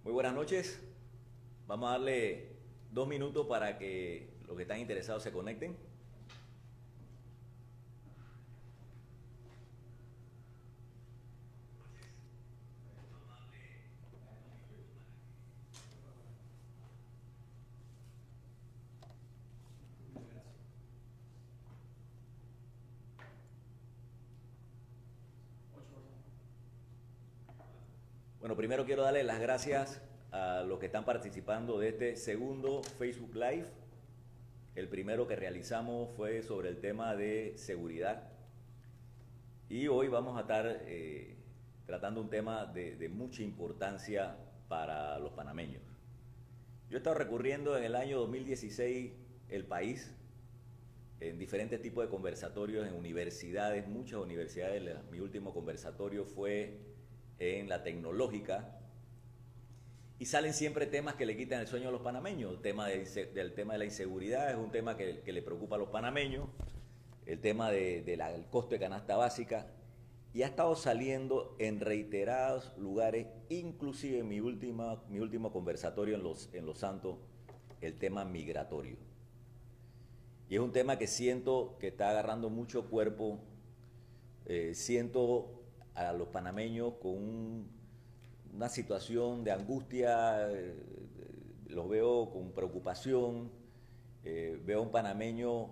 Muy buenas noches. Vamos a darle 2 minutos para que los que están interesados se conecten. Bueno, primero quiero darle las gracias a los que están participando de este segundo Facebook Live. El primero que realizamos fue sobre el tema de seguridad. Y hoy vamos a estar tratando un tema de mucha importancia para los panameños. Yo he estado recurriendo en el año 2016 el país en diferentes tipos de conversatorios, en universidades, muchas universidades. Mi último conversatorio fue en la tecnológica, y salen siempre temas que le quitan el sueño a los panameños. El tema de la inseguridad es un tema que le preocupa a los panameños, el tema del costo de canasta básica, y ha estado saliendo en reiterados lugares, inclusive en mi último conversatorio en Los Santos, el tema migratorio. Y es un tema que siento que está agarrando mucho cuerpo. Siento a los panameños con una situación de angustia, los veo con preocupación, veo a un panameño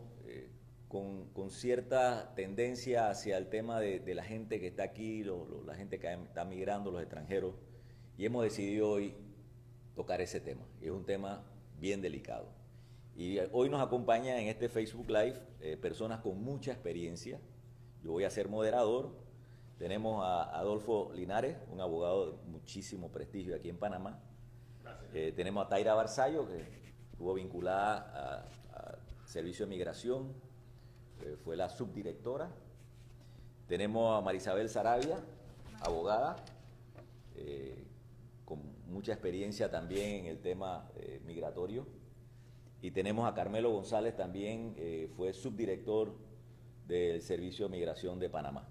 con cierta tendencia hacia el tema de la gente que está aquí, la gente que está migrando, los extranjeros, y hemos decidido hoy tocar ese tema, y es un tema bien delicado. Y hoy nos acompaña en este Facebook Live personas con mucha experiencia. Yo voy a ser moderador. Tenemos a Adolfo Linares, un abogado de muchísimo prestigio aquí en Panamá. Tenemos a Taira Barzallo, que estuvo vinculada a Servicio de Migración, fue la subdirectora. Tenemos a Marisabel Saravia, abogada, con mucha experiencia también en el tema migratorio. Y tenemos a Carmelo González también, fue subdirector del Servicio de Migración de Panamá.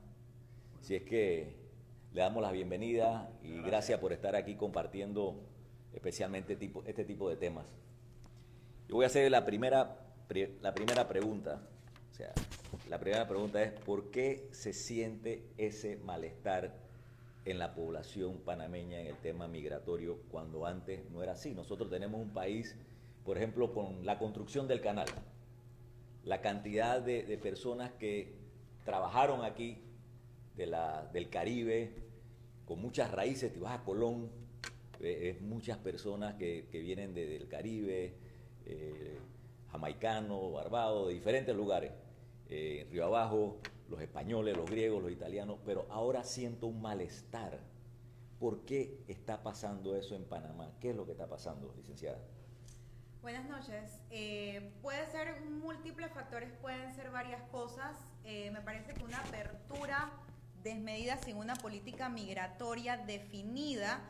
Así es que le damos la bienvenida y gracias por estar aquí compartiendo especialmente este tipo de temas. Yo voy a hacer la primera pregunta. O sea, la primera pregunta es: ¿por qué se siente ese malestar en la población panameña en el tema migratorio cuando antes no era así? Nosotros tenemos un país, por ejemplo, con la construcción del canal, la cantidad de personas que trabajaron aquí del Caribe, con muchas raíces. Te vas a Colón, es muchas personas que vienen del Caribe, jamaicanos, barbados, de diferentes lugares, Río Abajo, los españoles, los griegos, los italianos, pero ahora siento un malestar. ¿Por qué está pasando eso en Panamá? ¿Qué es lo que está pasando, licenciada? Buenas noches. Puede ser múltiples factores, pueden ser varias cosas. Me parece que una apertura desmedida sin una política migratoria definida,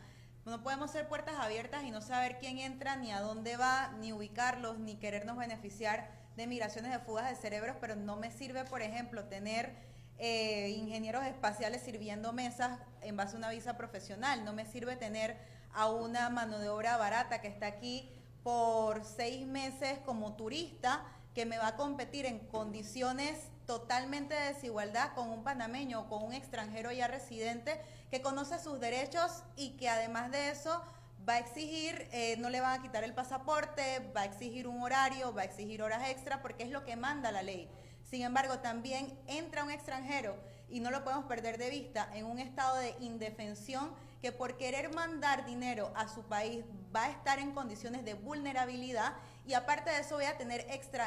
no podemos ser puertas abiertas y no saber quién entra, ni a dónde va, ni ubicarlos, ni querernos beneficiar de migraciones de fugas de cerebros, pero no me sirve, por ejemplo, tener ingenieros espaciales sirviendo mesas en base a una visa profesional. No me sirve tener a una mano de obra barata que está aquí por 6 meses como turista, que me va a competir en condiciones totalmente de desigualdad con un panameño o con un extranjero ya residente que conoce sus derechos y que además de eso va a exigir, no le van a quitar el pasaporte, va a exigir un horario, va a exigir horas extra, porque es lo que manda la ley. Sin embargo, también entra un extranjero, y no lo podemos perder de vista, en un estado de indefensión, que por querer mandar dinero a su país va a estar en condiciones de vulnerabilidad, y aparte de eso voy a tener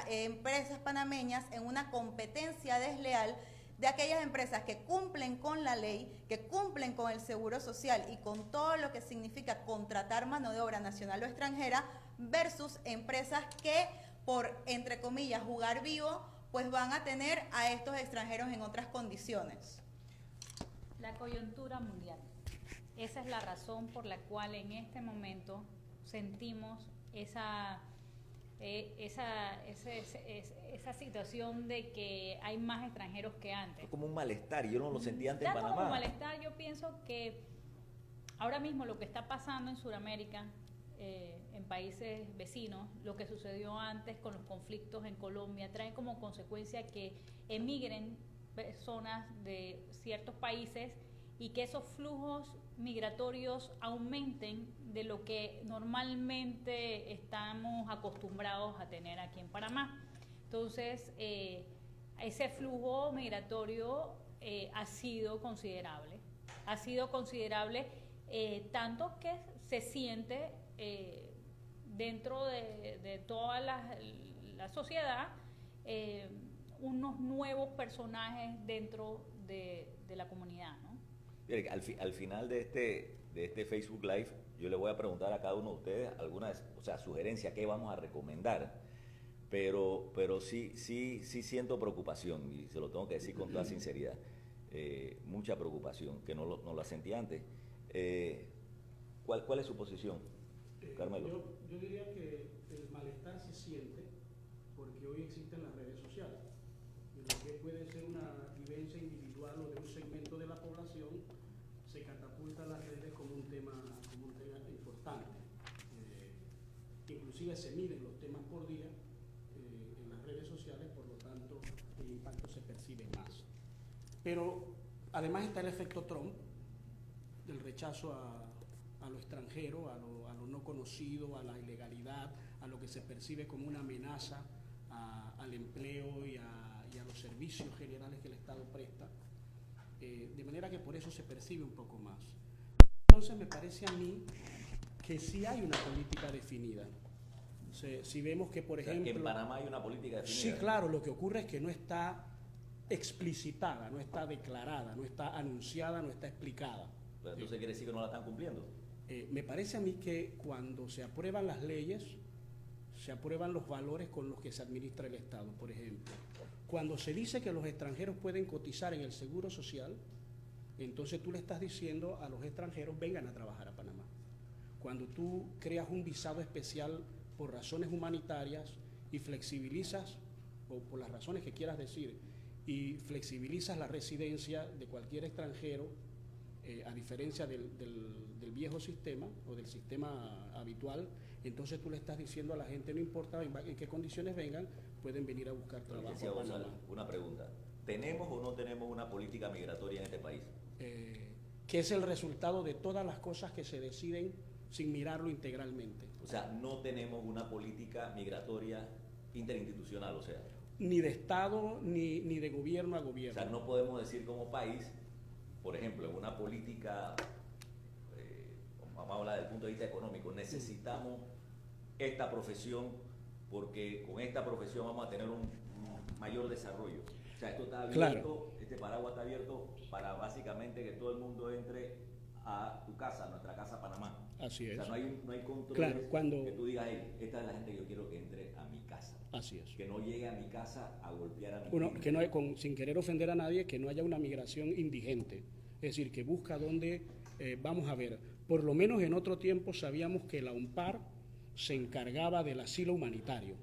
empresas panameñas en una competencia desleal de aquellas empresas que cumplen con la ley, que cumplen con el seguro social y con todo lo que significa contratar mano de obra nacional o extranjera, versus empresas que, por, entre comillas, jugar vivo, pues van a tener a estos extranjeros en otras condiciones. La coyuntura mundial. Esa es la razón por la cual en este momento sentimos esa situación de que hay más extranjeros que antes. Es como un malestar, y yo no lo sentía antes en Da como Panamá. malestar. Yo pienso que ahora mismo lo que está pasando en Sudamérica, en países vecinos, lo que sucedió antes con los conflictos en Colombia, trae como consecuencia que emigren personas de ciertos países y que esos flujos migratorios aumenten de lo que normalmente estamos acostumbrados a tener aquí en Panamá. Entonces, ese flujo migratorio ha sido considerable. Tanto que se siente dentro de toda la sociedad unos nuevos personajes dentro de la comunidad, ¿no? Al final de este Facebook Live, yo le voy a preguntar a cada uno de ustedes algunas, sugerencias, qué vamos a recomendar. Pero sí siento preocupación, y se lo tengo que decir con toda sinceridad. Mucha preocupación, que no la sentí antes. ¿Cuál es su posición, Carmelo? Yo diría que el malestar se siente porque hoy existen las redes sociales. Y lo que puede ser una vivencia individual o de un segmento de la población, se catapulta a las redes como un tema importante. Inclusive se miden los temas por día en las redes sociales, por lo tanto el impacto se percibe más. Pero además está el efecto Trump, del rechazo a lo extranjero, a lo no conocido, a la ilegalidad, a lo que se percibe como una amenaza al empleo y a los servicios generales que el Estado presta, de manera que por eso se percibe un poco más. Entonces me parece a mí que sí hay una política definida. Si vemos que, por ejemplo... que en Panamá hay una política definida. Sí, claro, lo que ocurre es que no está explicitada, no está declarada, no está anunciada, no está explicada. Pero entonces quiere decir que no la están cumpliendo. Me parece a mí que cuando se aprueban las leyes, se aprueban los valores con los que se administra el Estado. Por ejemplo, cuando se dice que los extranjeros pueden cotizar en el Seguro Social, entonces tú le estás diciendo a los extranjeros, vengan a trabajar a Panamá. Cuando tú creas un visado especial por razones humanitarias y flexibilizas, o por las razones que quieras decir, y flexibilizas la residencia de cualquier extranjero, a diferencia del viejo sistema o del sistema habitual, entonces tú le estás diciendo a la gente, no importa en qué condiciones vengan, pueden venir a buscar trabajo. Decía Gonzalo, una pregunta, ¿tenemos o no tenemos una política migratoria en este país? Que es el resultado de todas las cosas que se deciden sin mirarlo integralmente. O sea, no tenemos una política migratoria interinstitucional, o sea. Ni de Estado, ni de gobierno a gobierno. O sea, no podemos decir como país, por ejemplo, en una política, vamos a hablar desde el punto de vista económico, necesitamos esta profesión porque con esta profesión vamos a tener un mayor desarrollo. O sea, esto está abierto, claro. Este paraguas está abierto para básicamente que todo el mundo entre a tu casa, a nuestra casa Panamá. Así es. O sea, no hay control, claro, que tú digas, hey, esta es la gente que yo quiero que entre a mi casa. Así es. Que no llegue a mi casa a golpear a mi gente. Que no hay, sin querer ofender a nadie, que no haya una migración indigente. Es decir, que busca donde, vamos a ver, por lo menos en otro tiempo sabíamos que la UNPAR se encargaba del asilo humanitario.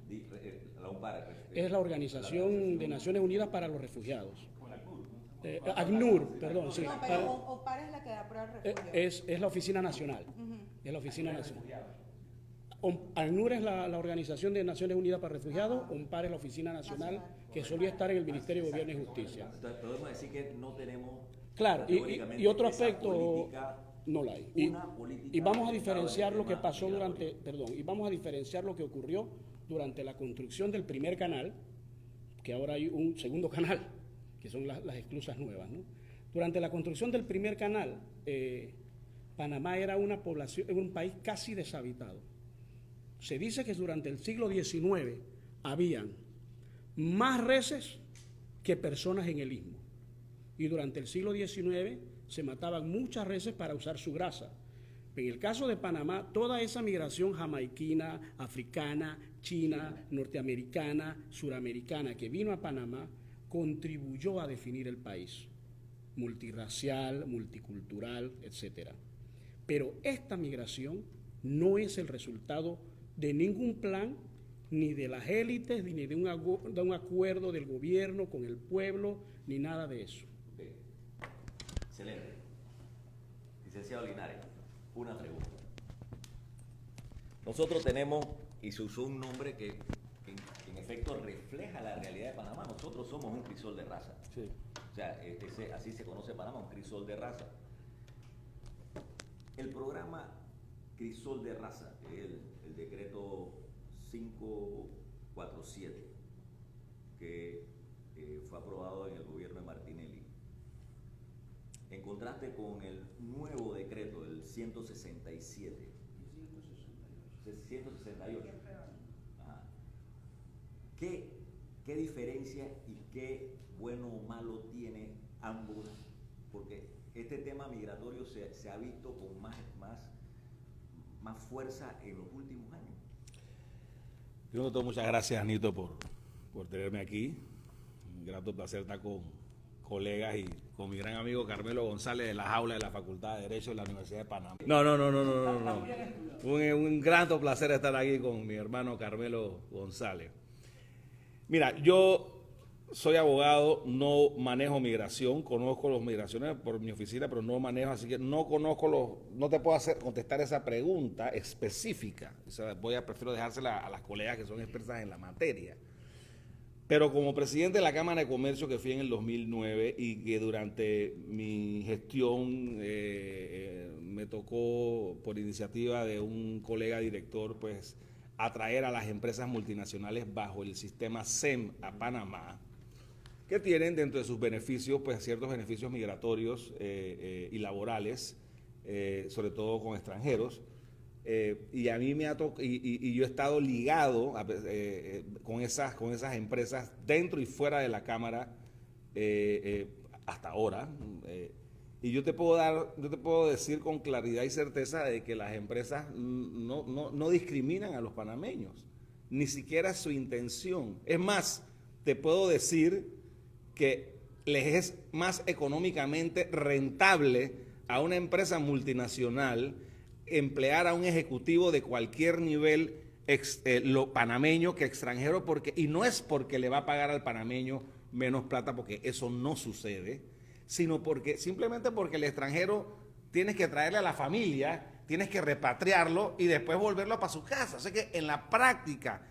La UNPAR es la Organización de Naciones Unidas para los Refugiados. ACNUR, perdón, sí. No, pero OPAR es la que da prueba de refugio. Es la Oficina Nacional. Es la Oficina Nacional. ACNUR es la Organización de Naciones Unidas para Refugiados, OMPAR es la Oficina Nacional que solía estar en el Ministerio de Gobierno y Justicia. Entonces, podemos decir que no tenemos... Claro, y otro aspecto, no la hay. Y vamos a diferenciar lo que pasó y vamos a diferenciar lo que ocurrió durante la construcción del primer canal, que ahora hay un segundo canal, que son las esclusas nuevas, ¿no? Durante la construcción del primer canal, Panamá era una población, un país casi deshabitado. Se dice que durante el siglo XIX habían más reses que personas en el istmo. Y durante el siglo XIX se mataban muchas reses para usar su grasa. En el caso de Panamá, toda esa migración jamaiquina, africana, china, norteamericana, suramericana que vino a Panamá, contribuyó a definir el país, multirracial, multicultural, etc. Pero esta migración no es el resultado de ningún plan, ni de las élites, ni de un acuerdo del gobierno con el pueblo, ni nada de eso. Excelente. Licenciado Linares. una pregunta. Nosotros tenemos, y se usó un nombre que en efecto refleja la realidad de Panamá. Nosotros somos un crisol de raza. Sí. O sea, así se conoce Panamá, un crisol de raza. El programa Crisol de Raza, que es el decreto 547, que fue aprobado en el gobierno de Martinelli, en contraste con el nuevo decreto, el 167. 168. Ajá. ¿Qué diferencia y qué bueno o malo tiene ambos? Porque este tema migratorio se ha visto con más fuerza en los últimos años. Primero de todo, muchas gracias, Nito, por tenerme aquí. Un grato placer estar con colegas y con mi gran amigo Carmelo González de la jaula de la Facultad de Derecho de la Universidad de Panamá. No. Un grato placer estar aquí con mi hermano Carmelo González. Mira, yo soy abogado, no manejo migración, conozco las migraciones por mi oficina, pero no manejo, así que no conozco no te puedo contestar esa pregunta específica. O sea, prefiero dejársela a las colegas que son expertas en la materia. Pero como presidente de la Cámara de Comercio, que fui en el 2009 y que durante mi gestión me tocó, por iniciativa de un colega director, pues atraer a las empresas multinacionales bajo el sistema SEM a Panamá, que tienen dentro de sus beneficios pues ciertos beneficios migratorios y laborales, sobre todo con extranjeros. Y a mí me ha tocado, y yo he estado ligado con esas empresas dentro y fuera de la Cámara hasta ahora. Y yo te puedo decir con claridad y certeza de que las empresas no discriminan a los panameños, ni siquiera es su intención. Es más, te puedo decir que les es más económicamente rentable a una empresa multinacional emplear a un ejecutivo de cualquier nivel panameño que extranjero, y no es porque le va a pagar al panameño menos plata, porque eso no sucede, sino simplemente porque el extranjero tienes que traerle a la familia, tienes que repatriarlo y después volverlo para su casa. O sea que en la práctica,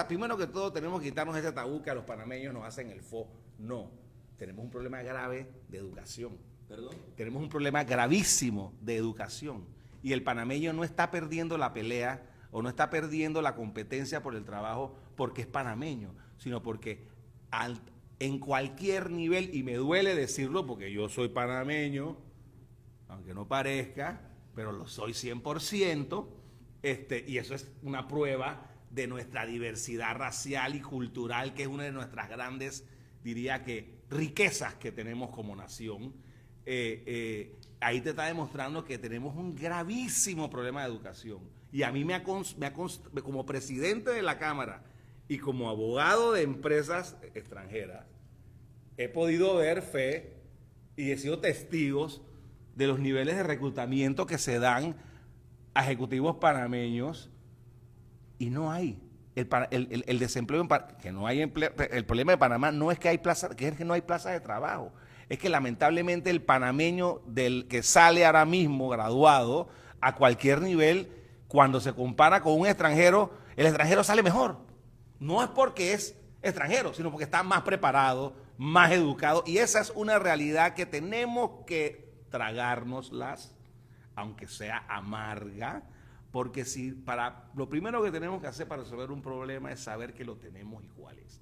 primero que todo tenemos que quitarnos ese tabú que a los panameños nos hacen el fo. No, tenemos un problema grave de educación. ¿Perdón? Tenemos un problema gravísimo de educación. Y el panameño no está perdiendo la pelea o no está perdiendo la competencia por el trabajo porque es panameño, sino porque en cualquier nivel, y me duele decirlo porque yo soy panameño, aunque no parezca, pero lo soy 100%, y eso es una prueba de nuestra diversidad racial y cultural, que es una de nuestras grandes, diría que, riquezas que tenemos como nación. Ahí te está demostrando que tenemos un gravísimo problema de educación. Y a mí como presidente de la Cámara y como abogado de empresas extranjeras, he podido ver y he sido testigos de los niveles de reclutamiento que se dan a ejecutivos panameños y no hay. El desempleo, que no hay empleo. El problema de Panamá no es que hay plazas, que es que no hay plazas de trabajo. Es que lamentablemente el panameño del que sale ahora mismo graduado a cualquier nivel, cuando se compara con un extranjero, el extranjero sale mejor. No es porque es extranjero, sino porque está más preparado, más educado, y esa es una realidad que tenemos que tragárnoslas, aunque sea amarga, porque lo primero que tenemos que hacer para resolver un problema es saber que lo tenemos iguales.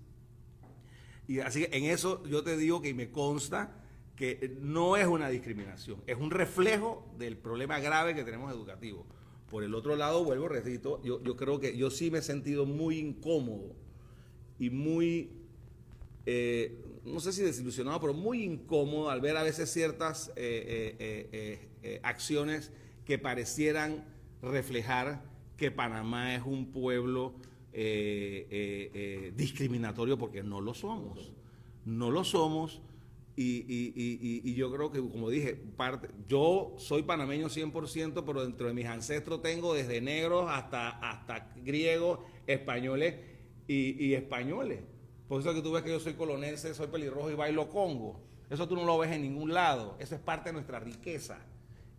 Y así que en eso yo te digo que me consta que no es una discriminación, es un reflejo del problema grave que tenemos educativo. Por el otro lado, vuelvo, repito, yo creo que yo sí me he sentido muy incómodo y muy, no sé si desilusionado, pero muy incómodo al ver a veces ciertas acciones que parecieran reflejar que Panamá es un pueblo discriminatorio, porque no lo somos. No lo somos. Y yo creo que, como dije, yo soy panameño 100%, pero dentro de mis ancestros tengo desde negros hasta griegos, españoles y españoles. Por eso que tú ves que yo soy colonense, soy pelirrojo y bailo congo. Eso tú no lo ves en ningún lado. Eso es parte de nuestra riqueza.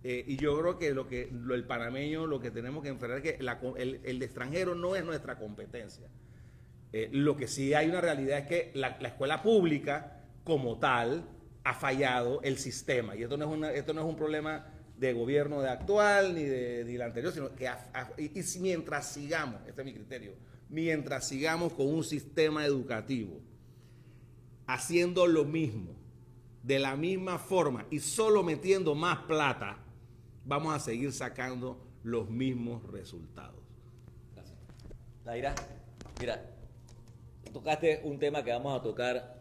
Y yo creo que el panameño lo que tenemos que enfrentar es que el extranjero no es nuestra competencia. Lo que sí hay una realidad es que la escuela pública como tal ha fallado el sistema. Y esto no es un problema de gobierno de actual ni del anterior, sino que mientras sigamos, este es mi criterio, mientras sigamos con un sistema educativo haciendo lo mismo, de la misma forma y solo metiendo más plata, vamos a seguir sacando los mismos resultados. Gracias. Daira, mira, tocaste un tema que vamos a tocar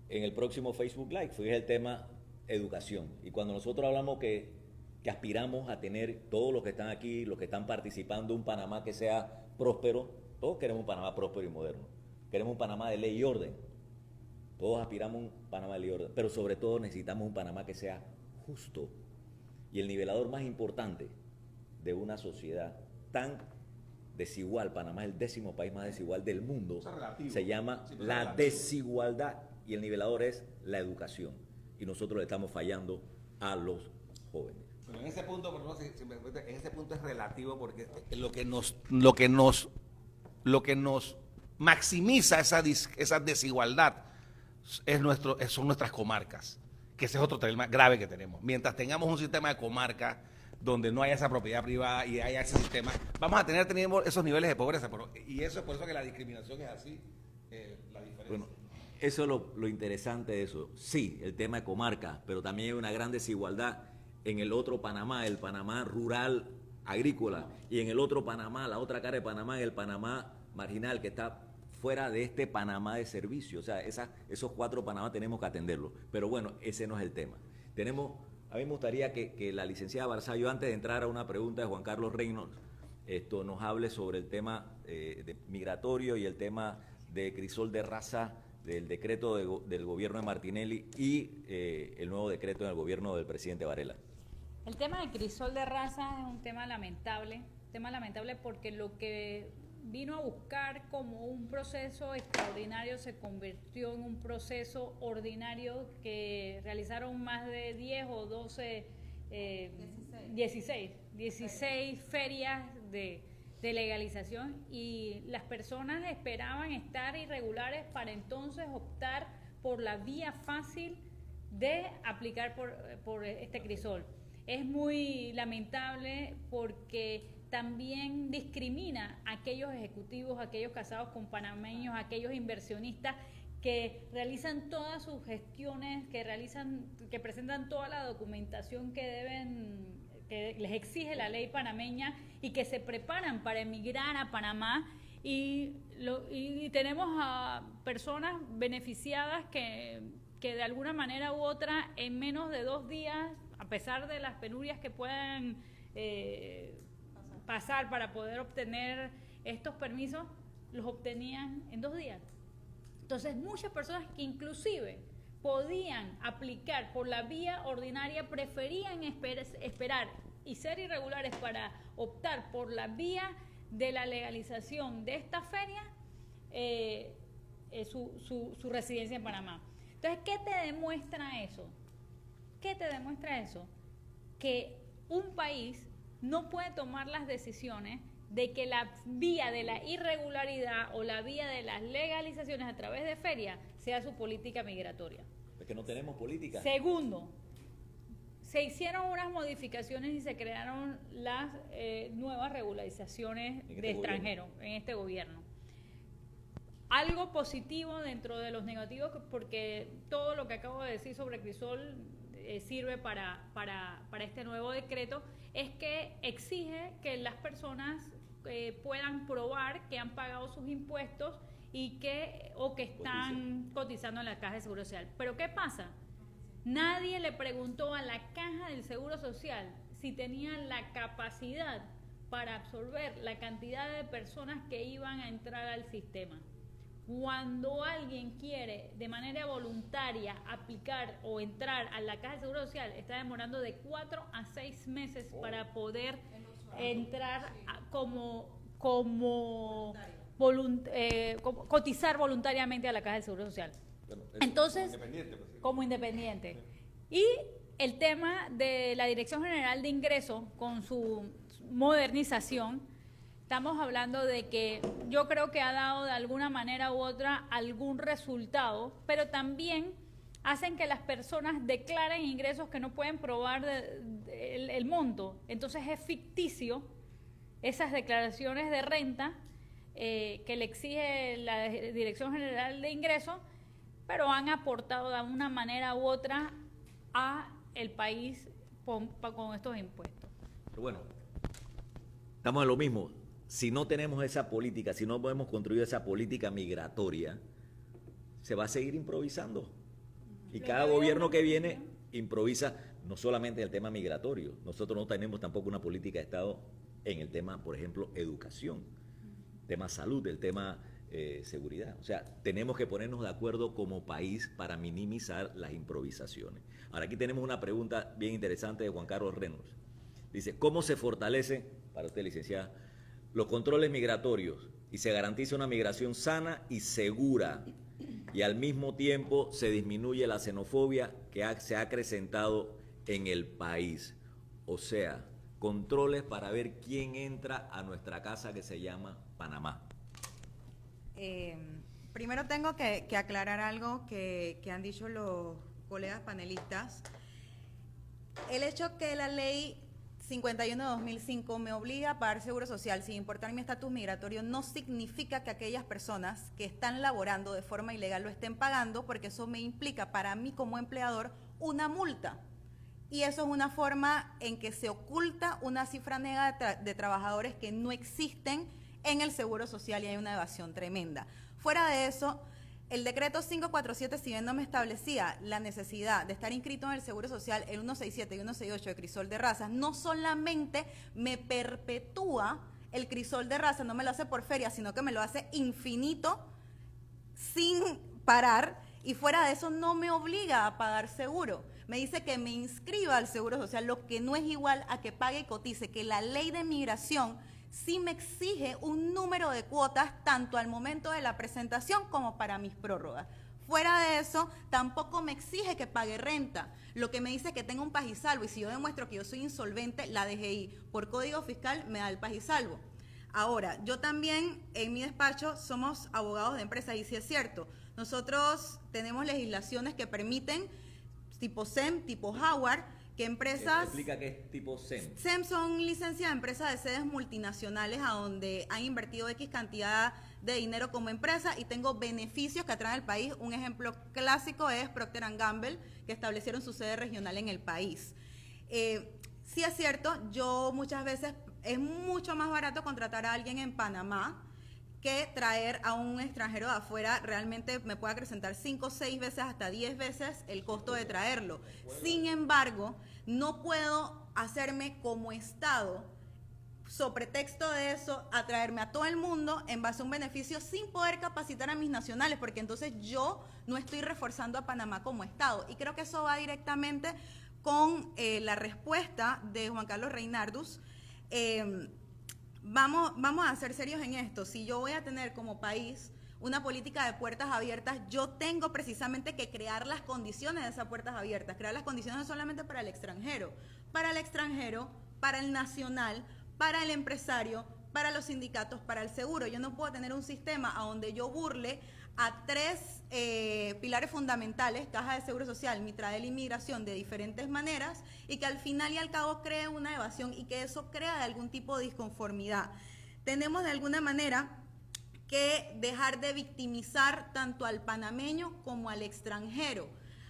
en el próximo Facebook Live, fue el tema educación. Y cuando nosotros hablamos que aspiramos a tener todos los que están aquí, los que están participando, un Panamá que sea próspero, todos queremos un Panamá próspero y moderno. Queremos un Panamá de ley y orden. Todos aspiramos a un Panamá de ley y orden, pero sobre todo necesitamos un Panamá que sea justo. Y el nivelador más importante de una sociedad tan desigual, Panamá es el 10º país más desigual del mundo, se llama la desigualdad, y el nivelador es la educación. Y nosotros le estamos fallando a los jóvenes. Pero en ese punto, en ese punto es relativo, porque lo que nos maximiza esa desigualdad son nuestras comarcas, que ese es otro tema grave que tenemos. Mientras tengamos un sistema de comarca donde no haya esa propiedad privada y haya ese sistema, vamos a tener esos niveles de pobreza. Y eso es por eso que la discriminación es así, la diferencia. Bueno, eso es lo interesante de eso. Sí, el tema de comarca, pero también hay una gran desigualdad en el otro Panamá, el Panamá rural agrícola, y en el otro Panamá, la otra cara de Panamá, el Panamá marginal, que está fuera de este Panamá de servicio. O sea, esos 4 Panamá tenemos que atenderlos. Pero bueno, ese no es el tema. A mí me gustaría que la licenciada Barzallo, antes de entrar a una pregunta de Juan Carlos Reynolds, nos hable sobre el tema migratorio y el tema de crisol de raza, del decreto del gobierno de Martinelli y el nuevo decreto del gobierno del presidente Varela. El tema del crisol de raza es un tema lamentable porque lo que vino a buscar como un proceso extraordinario se convirtió en un proceso ordinario que realizaron más de 10 o 12, 16 ferias de legalización, y las personas esperaban estar irregulares para entonces optar por la vía fácil de aplicar por este crisol. Es muy lamentable porque también discrimina a aquellos ejecutivos, a aquellos casados con panameños, a aquellos inversionistas que realizan todas sus gestiones, que presentan toda la documentación que les exige la ley panameña y que se preparan para emigrar a Panamá, y tenemos a personas beneficiadas que de alguna manera u otra en menos de 2 días, a pesar de las penurias que puedan pasar para poder obtener estos permisos, los obtenían en 2 días. Entonces muchas personas que inclusive podían aplicar por la vía ordinaria preferían esperar y ser irregulares para optar por la vía de la legalización de esta feria, su residencia en Panamá. Entonces, ¿qué te demuestra eso? Que un país no puede tomar las decisiones de que la vía de la irregularidad o la vía de las legalizaciones a través de ferias sea su política migratoria. Es que no tenemos política. Segundo, se hicieron unas modificaciones y se crearon las nuevas regularizaciones de extranjeros en este gobierno. Algo positivo dentro de los negativos, porque todo lo que acabo de decir sobre crisol sirve para este nuevo decreto, es que exige que las personas puedan probar que han pagado sus impuestos o que están cotizando en la Caja de Seguro Social. Pero ¿qué pasa? Nadie le preguntó a la Caja del Seguro Social si tenían la capacidad para absorber la cantidad de personas que iban a entrar al sistema. Cuando alguien quiere de manera voluntaria aplicar o entrar a la Caja de Seguro Social, está demorando de 4 a 6 meses para poder entrar cotizar voluntariamente a la Caja de Seguro Social. Entonces, como independiente. Y el tema de la Dirección General de Ingresos con su modernización, estamos hablando de que yo creo que ha dado de alguna manera u otra algún resultado, pero también hacen que las personas declaren ingresos que no pueden probar el monto. Entonces es ficticio esas declaraciones de renta que le exige la Dirección General de Ingresos, pero han aportado de una manera u otra a el país con estos impuestos. Pero bueno, estamos en lo mismo. Si no tenemos esa política, si no podemos construir esa política migratoria, se va a seguir improvisando. Y cada gobierno que viene improvisa no solamente el tema migratorio. Nosotros no tenemos tampoco una política de Estado en el tema, por ejemplo, educación, tema salud, el tema seguridad. O sea, tenemos que ponernos de acuerdo como país para minimizar las improvisaciones. Ahora, aquí tenemos una pregunta bien interesante de Juan Carlos Reynolds. Dice, ¿cómo se fortalece, para usted, licenciada, los controles migratorios y se garantiza una migración sana y segura y al mismo tiempo se disminuye la xenofobia que se ha acrecentado en el país? O sea, controles para ver quién entra a nuestra casa que se llama Panamá. Primero tengo que aclarar algo que han dicho los colegas panelistas. El hecho que la ley 51 de 2005 me obliga a pagar seguro social sin importar mi estatus migratorio no significa que aquellas personas que están laborando de forma ilegal lo estén pagando, porque eso me implica para mí como empleador una multa. Y eso es una forma en que se oculta una cifra negra de trabajadores que no existen en el Seguro Social y hay una evasión tremenda. Fuera de eso, el decreto 547, si bien no me establecía la necesidad de estar inscrito en el Seguro Social, el 167 y 168 de crisol de razas, no solamente me perpetúa el crisol de raza, no me lo hace por feria, sino que me lo hace infinito, sin parar, y fuera de eso no me obliga a pagar seguro. Me dice que me inscriba al Seguro Social, lo que no es igual a que pague y cotice, que la ley de migración sí me exige un número de cuotas tanto al momento de la presentación como para mis prórrogas. Fuera de eso, tampoco me exige que pague renta. Lo que me dice que tenga un pagisalvo, y si yo demuestro que yo soy insolvente, la DGI por código fiscal me da el pagisalvo. Ahora, yo también en mi despacho somos abogados de empresas, y sí es cierto, nosotros tenemos legislaciones que permiten tipo SEM, tipo Howard, que empresas... Explica qué es tipo SEM. SEM son licencias de empresas de sedes multinacionales a donde han invertido X cantidad de dinero como empresa y tengo beneficios que atraen al país. Un ejemplo clásico es Procter & Gamble, que establecieron su sede regional en el país. Sí es cierto, yo muchas veces es mucho más barato contratar a alguien en Panamá que traer a un extranjero de afuera. Realmente me puede acrecentar 5, 6 veces, hasta 10 veces el costo de traerlo. Sin embargo, no puedo hacerme como Estado, sobre pretexto de eso, atraerme a todo el mundo en base a un beneficio sin poder capacitar a mis nacionales, porque entonces yo no estoy reforzando a Panamá como Estado. Y creo que eso va directamente con la respuesta de Juan Carlos Reynardus. Vamos a ser serios en esto. Si yo voy a tener como país una política de puertas abiertas, yo tengo precisamente que crear las condiciones de esas puertas abiertas, crear las condiciones no solamente para el extranjero, para el nacional, para el empresario, para los sindicatos, para el seguro. Yo no puedo tener un sistema a donde yo burle a 3 pilares fundamentales, caja de seguro social, Mitrael y migración, de diferentes maneras, y que al final y al cabo cree una evasión y que eso crea de algún tipo de disconformidad. Tenemos de alguna manera que dejar de victimizar tanto al panameño como al extranjero.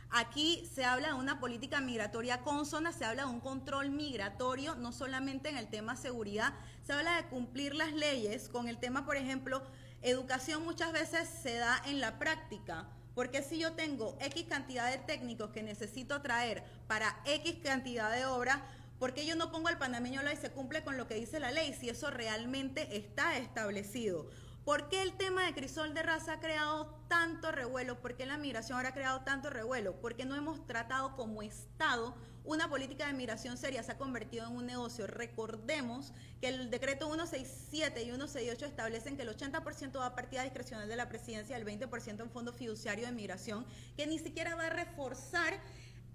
Aquí se habla de una política migratoria consona, se habla de un control migratorio, no solamente en el tema seguridad, se habla de cumplir las leyes con el tema, por ejemplo, educación. Muchas veces se da en la práctica, porque si yo tengo X cantidad de técnicos que necesito traer para X cantidad de obras, ¿por qué yo no pongo al panameño y se cumple con lo que dice la ley si eso realmente está establecido? ¿Por qué el tema de crisol de raza ha creado tanto revuelo? ¿Por qué la migración ahora ha creado tanto revuelo? Porque no hemos tratado como Estado una política de migración seria, se ha convertido en un negocio. Recordemos que el decreto 167 y 168 establecen que el 80% va a partida discrecional de la presidencia, el 20% en fondo fiduciario de migración, que ni siquiera va a reforzar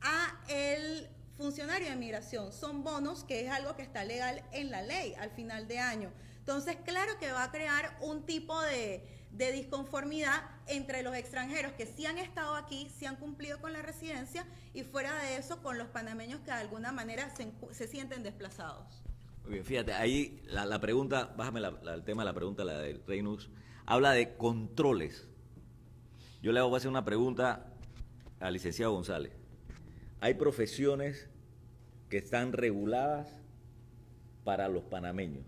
a el funcionario de migración. Son bonos que es algo que está legal en la ley al final de año. Entonces, claro que va a crear un tipo de disconformidad entre los extranjeros que sí han estado aquí, sí han cumplido con la residencia, y fuera de eso con los panameños que de alguna manera se sienten desplazados. Muy bien, fíjate, ahí la pregunta, bájame el tema de la pregunta, la de Reynolds, habla de controles. Yo le voy a hacer una pregunta al licenciado González. Hay profesiones que están reguladas para los panameños.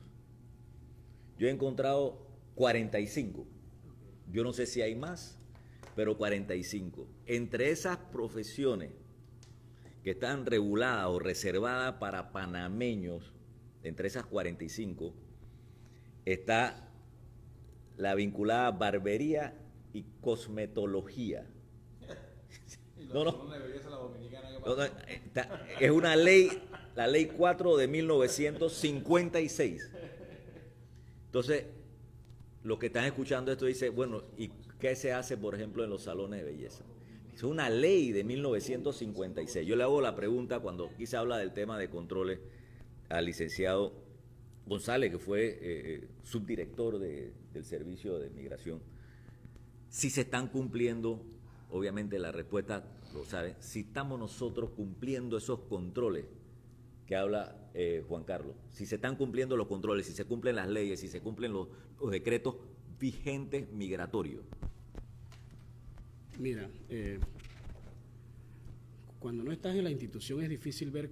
Yo he encontrado 45. Yo no sé si hay más, pero 45. Entre esas profesiones que están reguladas o reservadas para panameños, entre esas 45, está la vinculada a barbería y cosmetología. Es una ley, la ley 4 de 1956. Entonces, los que están escuchando esto dicen, bueno, ¿y qué se hace, por ejemplo, en los salones de belleza? Es una ley de 1956. Yo le hago la pregunta cuando quise hablar del tema de controles al licenciado González, que fue subdirector del Servicio de Migración. Si se están cumpliendo, obviamente la respuesta lo sabe, si estamos nosotros cumpliendo esos controles que habla Juan Carlos, si se están cumpliendo los controles, si se cumplen las leyes, si se cumplen los decretos vigentes migratorios. Mira, cuando no estás en la institución es difícil ver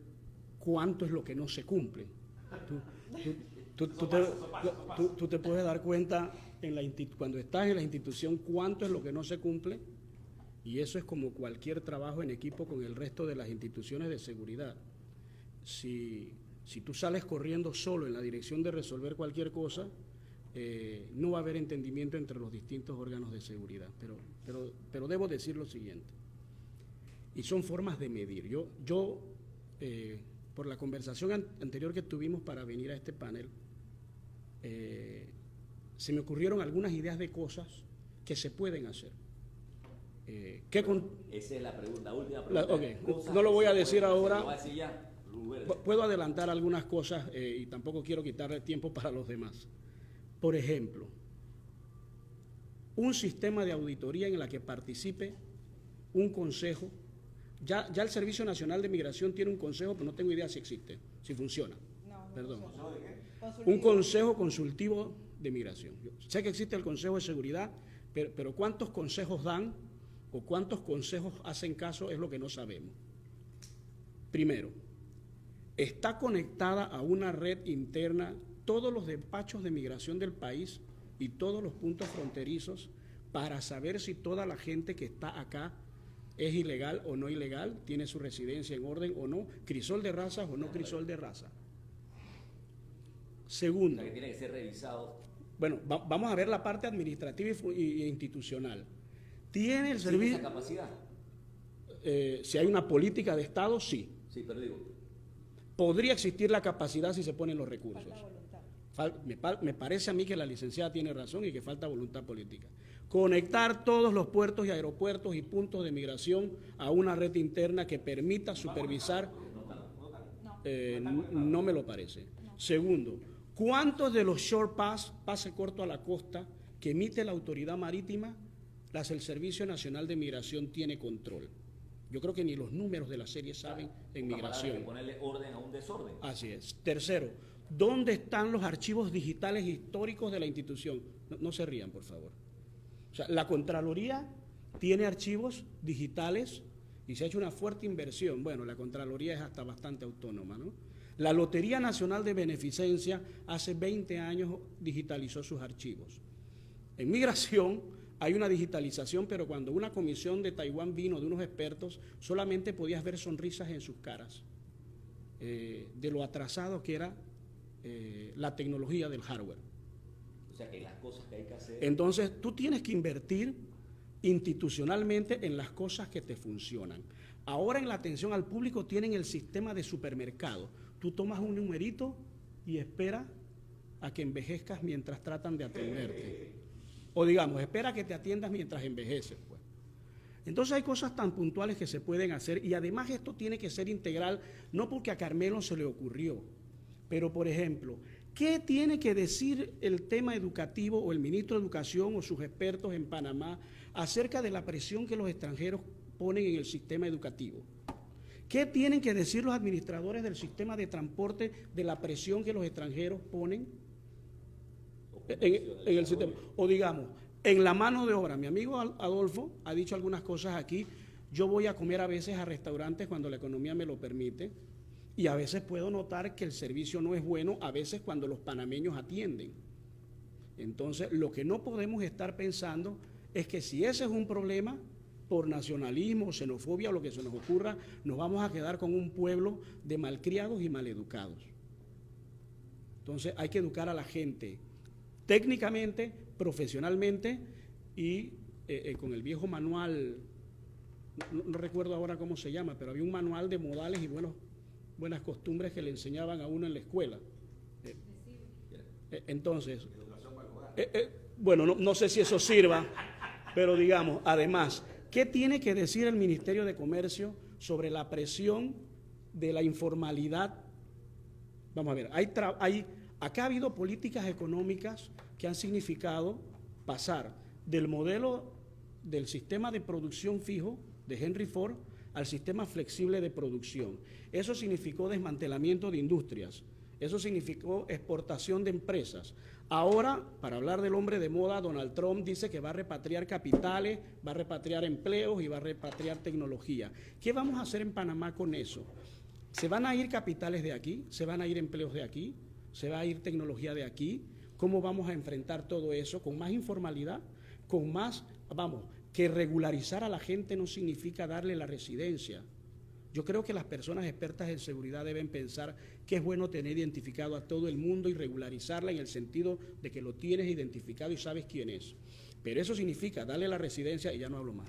cuánto es lo que no se cumple. Tú te puedes dar cuenta cuando estás en la institución cuánto es lo que no se cumple, y eso es como cualquier trabajo en equipo con el resto de las instituciones de seguridad. Si tú sales corriendo solo en la dirección de resolver cualquier cosa, no va a haber entendimiento entre los distintos órganos de seguridad. Pero debo decir lo siguiente, y son formas de medir. Yo por la conversación anterior que tuvimos para venir a este panel, se me ocurrieron algunas ideas de cosas que se pueden hacer. Esa es la pregunta, última pregunta. Okay. No lo voy a decir ahora. Puedo adelantar algunas cosas y tampoco quiero quitarle tiempo para los demás. Por ejemplo, un sistema de auditoría en la que participe un consejo. Ya el Servicio Nacional de Migración tiene un consejo, pero no tengo idea si existe, si funciona. Perdón. Un consejo consultivo de migración. Yo sé que existe el Consejo de Seguridad, pero ¿cuántos consejos dan o cuántos consejos hacen caso es lo que no sabemos? Primero, está conectada a una red interna todos los despachos de migración del país y todos los puntos fronterizos para saber si toda la gente que está acá es ilegal o no ilegal, tiene su residencia en orden o no, crisol de raza o no crisol de raza. Segundo, que tiene que ser revisado. Bueno, vamos a ver la parte administrativa e institucional. ¿Tiene el servicio esa capacidad? Si hay una política de Estado, sí. Sí, pero digo, podría existir la capacidad si se ponen los recursos. Me parece a mí que la licenciada tiene razón y que falta voluntad política. Conectar todos los puertos y aeropuertos y puntos de migración a una red interna que permita supervisar, no me lo parece. Segundo, ¿cuántos de los short pass, pase corto a la costa, que emite la autoridad marítima, el Servicio Nacional de Migración tiene control? Yo creo que ni los números de la serie saben en migración. Ponerle orden a un desorden. Así es. Tercero, ¿dónde están los archivos digitales históricos de la institución? No se rían, por favor. O sea, la Contraloría tiene archivos digitales y se ha hecho una fuerte inversión. Bueno, la Contraloría es hasta bastante autónoma, ¿no? La Lotería Nacional de Beneficencia hace 20 años digitalizó sus archivos. En migración hay una digitalización, pero cuando una comisión de Taiwán vino de unos expertos, solamente podías ver sonrisas en sus caras, de lo atrasado que era la tecnología del hardware. O sea, que las cosas que hay que hacer. Entonces, tú tienes que invertir institucionalmente en las cosas que te funcionan. Ahora en la atención al público tienen el sistema de supermercado. Tú tomas un numerito y esperas a que envejezcas mientras tratan de atenderte. O digamos, espera que te atiendas mientras envejeces, pues. Entonces hay cosas tan puntuales que se pueden hacer y además esto tiene que ser integral, no porque a Carmelo se le ocurrió, pero por ejemplo, ¿qué tiene que decir el tema educativo o el ministro de Educación o sus expertos en Panamá acerca de la presión que los extranjeros ponen en el sistema educativo? ¿Qué tienen que decir los administradores del sistema de transporte de la presión que los extranjeros ponen en el sistema? O digamos, en la mano de obra. Mi amigo Adolfo ha dicho algunas cosas aquí. Yo voy a comer a veces a restaurantes cuando la economía me lo permite y a veces puedo notar que el servicio no es bueno, a veces cuando los panameños atienden. Entonces, lo que no podemos estar pensando es que si ese es un problema, por nacionalismo, xenofobia o lo que se nos ocurra, nos vamos a quedar con un pueblo de malcriados y maleducados. Entonces hay que educar a la gente técnicamente, profesionalmente y con el viejo manual, no recuerdo ahora cómo se llama, pero había un manual de modales y buenas costumbres que le enseñaban a uno en la escuela. Entonces, bueno, no sé si eso sirva, pero digamos, además, ¿qué tiene que decir el Ministerio de Comercio sobre la presión de la informalidad? Vamos a ver, acá ha habido políticas económicas que han significado pasar del modelo del sistema de producción fijo de Henry Ford al sistema flexible de producción. Eso significó desmantelamiento de industrias, eso significó exportación de empresas. Ahora, para hablar del hombre de moda, Donald Trump dice que va a repatriar capitales, va a repatriar empleos y va a repatriar tecnología. ¿Qué vamos a hacer en Panamá con eso? ¿Se van a ir capitales de aquí? ¿Se van a ir empleos de aquí? ¿Se va a ir tecnología de aquí? ¿Cómo vamos a enfrentar todo eso? ¿Con más informalidad? ¿Con más, que regularizar a la gente no significa darle la residencia? Yo creo que las personas expertas en seguridad deben pensar que es bueno tener identificado a todo el mundo y regularizarla en el sentido de que lo tienes identificado y sabes quién es. Pero eso significa darle la residencia, y ya no hablo más.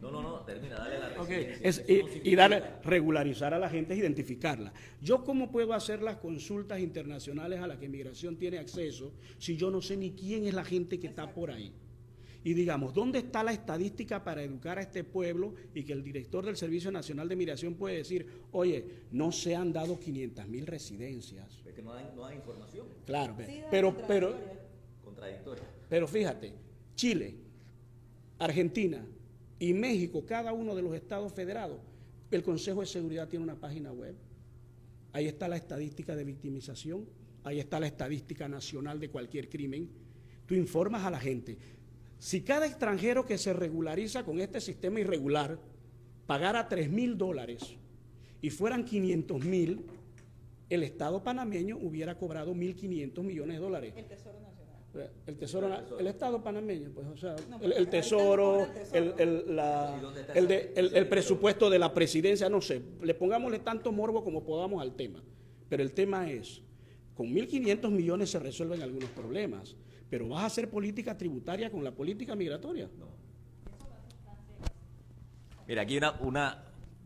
No, termina, dale la residencia. Y darle, regularizar a la gente es identificarla. ¿Yo cómo puedo hacer las consultas internacionales a las que Migración tiene acceso si yo no sé ni quién es la gente que está por ahí? Y digamos, ¿dónde está la estadística para educar a este pueblo y que el director del Servicio Nacional de Migración puede decir, oye, no se han dado 500,000 residencias? Es que no hay información. Claro, Sí, Contradictoria. pero fíjate, Chile, Argentina y México, cada uno de los estados federados, el Consejo de Seguridad tiene una página web. Ahí está la estadística de victimización, ahí está la estadística nacional de cualquier crimen. Tú informas a la gente. Si cada extranjero que se regulariza con este sistema irregular pagara $3,000 y fueran 500,000, el Estado panameño hubiera cobrado $1.500 millones. El Tesoro Nacional. El Estado panameño, pues, o sea, No, el Tesoro, el presupuesto de la presidencia, no sé, le pongámosle tanto morbo como podamos al tema. Pero el tema es, con 1.500 millones se resuelven algunos problemas. Pero ¿vas a hacer política tributaria con la política migratoria? No. Mira, aquí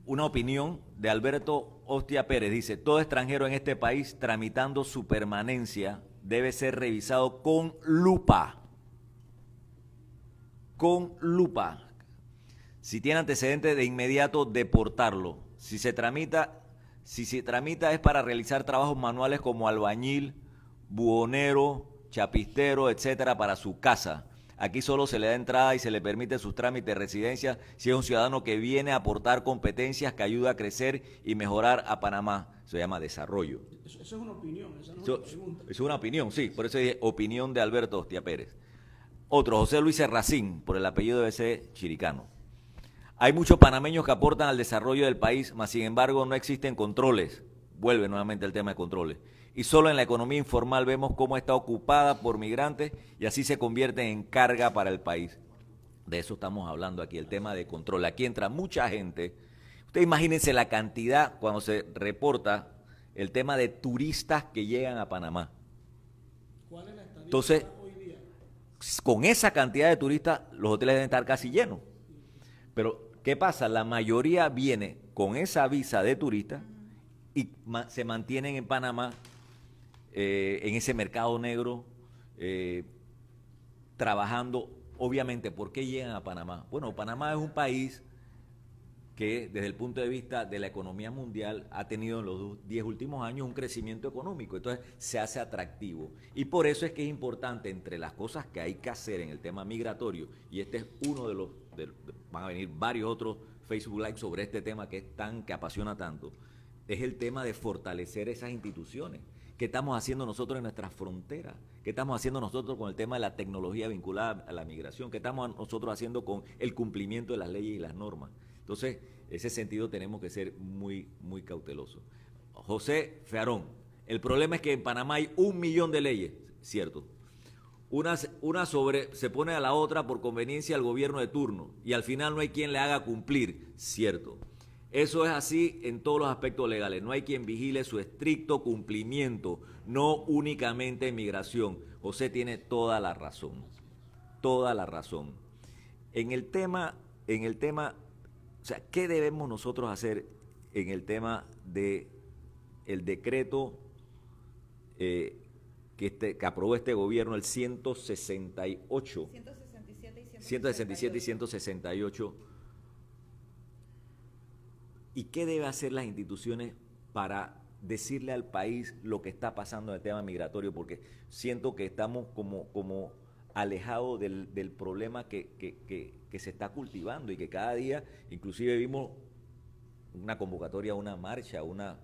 una opinión de Alberto Hostia Pérez. Dice, todo extranjero en este país tramitando su permanencia debe ser revisado con lupa. Con lupa. Si tiene antecedentes, de inmediato deportarlo. Si se tramita es para realizar trabajos manuales como albañil, buhonero, chapistero, etcétera, para su casa. Aquí solo se le da entrada y se le permite sus trámites de residencia si es un ciudadano que viene a aportar competencias que ayuda a crecer y mejorar a Panamá. Se llama desarrollo. Eso es una opinión, esa no es una pregunta. Es una opinión, sí, por eso dije opinión de Alberto Hostia Pérez. Otro, José Luis Serracín, por el apellido debe ser chiricano. Hay muchos panameños que aportan al desarrollo del país, mas sin embargo no existen controles. Vuelve nuevamente el tema de controles. Y solo en la economía informal vemos cómo está ocupada por migrantes y así se convierte en carga para el país. De eso estamos hablando aquí, el tema de control. Aquí entra mucha gente. Ustedes imagínense la cantidad cuando se reporta el tema de turistas que llegan a Panamá. ¿Cuál es la estadística Entonces, hoy día? Con esa cantidad de turistas, los hoteles deben estar casi llenos. Pero, ¿qué pasa? La mayoría viene con esa visa de turista y se mantienen en Panamá, en ese mercado negro, trabajando obviamente, ¿por qué llegan a Panamá? Bueno, Panamá es un país que desde el punto de vista de la economía mundial ha tenido en los 10 últimos años un crecimiento económico, entonces se hace atractivo. Y por eso es que es importante, entre las cosas que hay que hacer en el tema migratorio, y este es uno de los, van a venir varios otros Facebook Live sobre este tema que apasiona tanto, es el tema de fortalecer esas instituciones. ¿Qué estamos haciendo nosotros en nuestras fronteras? ¿Qué estamos haciendo nosotros con el tema de la tecnología vinculada a la migración? ¿Qué estamos nosotros haciendo con el cumplimiento de las leyes y las normas? Entonces, en ese sentido tenemos que ser muy, muy cautelosos. José Fearón, el problema es que en Panamá hay 1 millón de leyes, ¿cierto? Una se pone a la otra por conveniencia del gobierno de turno y al final no hay quien le haga cumplir, ¿cierto? Eso es así en todos los aspectos legales. No hay quien vigile su estricto cumplimiento, no únicamente en migración. José tiene toda la razón, toda la razón. En el tema, o sea, ¿qué debemos nosotros hacer en el tema de el decreto que aprobó este gobierno, el 168? 167 y 168. ¿Y qué deben hacer las instituciones para decirle al país lo que está pasando en el tema migratorio? Porque siento que estamos como alejados del problema que se está cultivando y que cada día, inclusive vimos una convocatoria, una marcha, una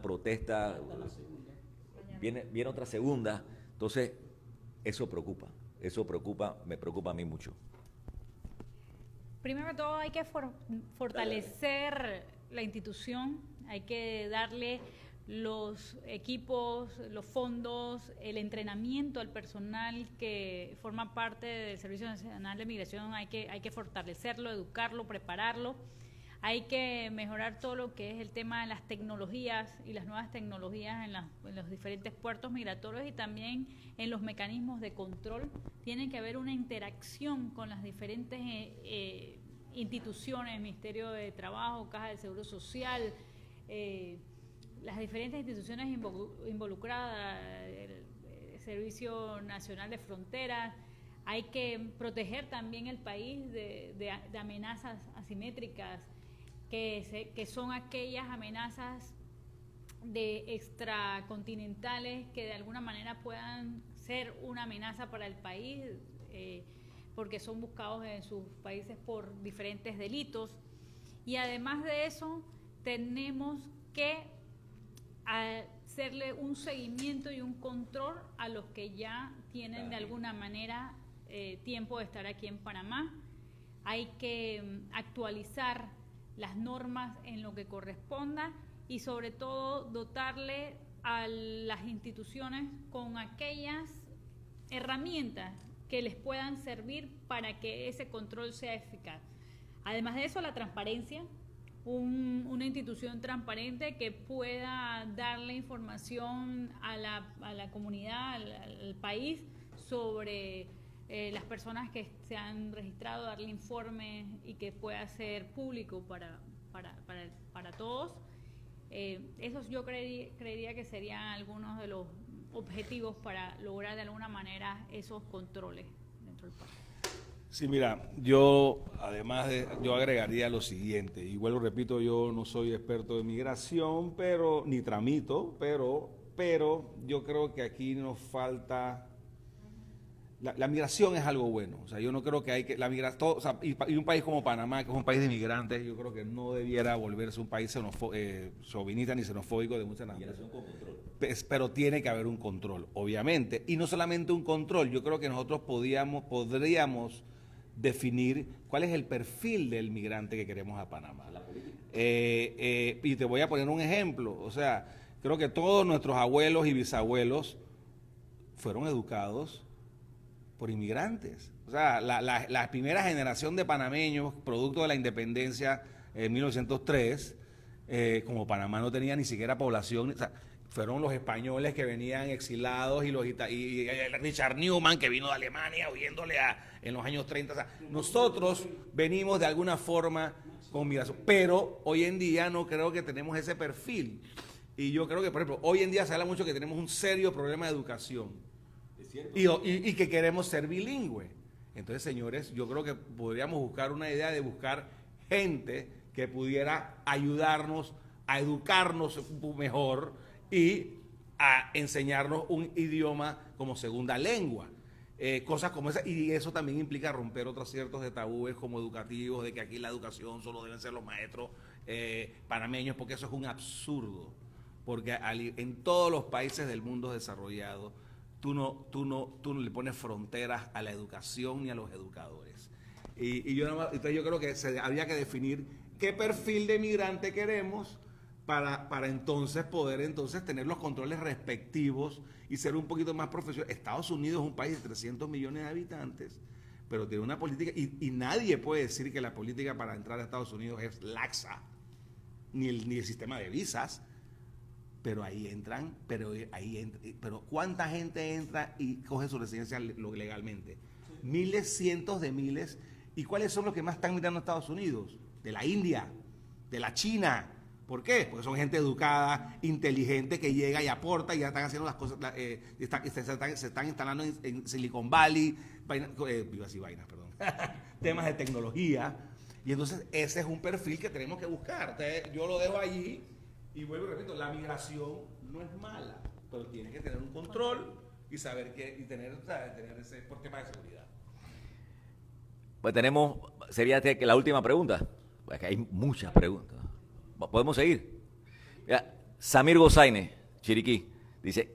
protesta, viene otra segunda. Entonces, eso preocupa, me preocupa a mí mucho. Primero que todo hay que fortalecer la institución, hay que darle los equipos, los fondos, el entrenamiento al personal que forma parte del Servicio Nacional de Migración, hay que fortalecerlo, educarlo, prepararlo. Hay que mejorar todo lo que es el tema de las tecnologías y las nuevas tecnologías en los diferentes puertos migratorios y también en los mecanismos de control. Tiene que haber una interacción con las diferentes instituciones, Ministerio de Trabajo, Caja del Seguro Social, las diferentes instituciones involucradas, el Servicio Nacional de Fronteras. Hay que proteger también el país de amenazas asimétricas, que son aquellas amenazas de extracontinentales que de alguna manera puedan ser una amenaza para el país, porque son buscados en sus países por diferentes delitos. Y además de eso, tenemos que hacerle un seguimiento y un control a los que ya tienen de alguna manera tiempo de estar aquí en Panamá. Hay que actualizar las normas en lo que corresponda y sobre todo dotarle a las instituciones con aquellas herramientas que les puedan servir para que ese control sea eficaz. Además de eso, la transparencia, una institución transparente que pueda darle información a la comunidad, al país sobre las personas que se han registrado, darle informes y que pueda ser público para todos. Esos yo creería que serían algunos de los objetivos para lograr de alguna manera esos controles dentro del país. Sí, mira, yo agregaría lo siguiente, igual lo repito, yo no soy experto de migración, ni tramito, pero yo creo que aquí nos falta. La migración es algo bueno, o sea, yo no creo que hay que, la migración, o sea, y un país como Panamá, que es un país de migrantes, yo creo que no debiera volverse un país chauvinista ni xenofóbico de muchas naciones. Migración con control. Pero tiene que haber un control, obviamente, y no solamente un control, yo creo que nosotros podríamos definir cuál es el perfil del migrante que queremos a Panamá. La política. Y te voy a poner un ejemplo, o sea, creo que todos nuestros abuelos y bisabuelos fueron educados por inmigrantes. O sea, la primera generación de panameños, producto de la independencia en 1903, como Panamá no tenía ni siquiera población, o sea, fueron los españoles que venían exilados y Richard Newman, que vino de Alemania huyéndole en los años 30. O sea, nosotros venimos de alguna forma con migración, pero hoy en día no creo que tenemos ese perfil. Y yo creo que, por ejemplo, hoy en día se habla mucho que tenemos un serio problema de educación. Y que queremos ser bilingües. Entonces, señores, yo creo que podríamos buscar una idea de buscar gente que pudiera ayudarnos a educarnos mejor y a enseñarnos un idioma como segunda lengua. Cosas como esa, y eso también implica romper otros ciertos de tabúes como educativos, de que aquí la educación solo deben ser los maestros panameños, porque eso es un absurdo, porque en todos los países del mundo desarrollado tú no le pones fronteras a la educación ni a los educadores. Entonces yo creo que habría que definir qué perfil de migrante queremos para entonces poder tener los controles respectivos y ser un poquito más profesional. Estados Unidos es un país de 300 millones de habitantes, pero tiene una política, y nadie puede decir que la política para entrar a Estados Unidos es laxa, ni el sistema de visas, pero pero ¿cuánta gente entra y coge su residencia legalmente? Miles, cientos de miles. ¿Y cuáles son los que más están mirando a Estados Unidos? De la India, de la China. ¿Por qué? Porque son gente educada, inteligente, que llega y aporta y ya están haciendo las cosas, se están instalando en Silicon Valley, temas de tecnología. Y entonces ese es un perfil que tenemos que buscar. Entonces, yo lo dejo allí y vuelvo y repito, la migración no es mala, pero tiene que tener un control y saber tener ese por tema de seguridad. Pues sería la última pregunta, porque hay muchas preguntas. ¿Podemos seguir? Mira, Samir Gozaine, Chiriquí, dice,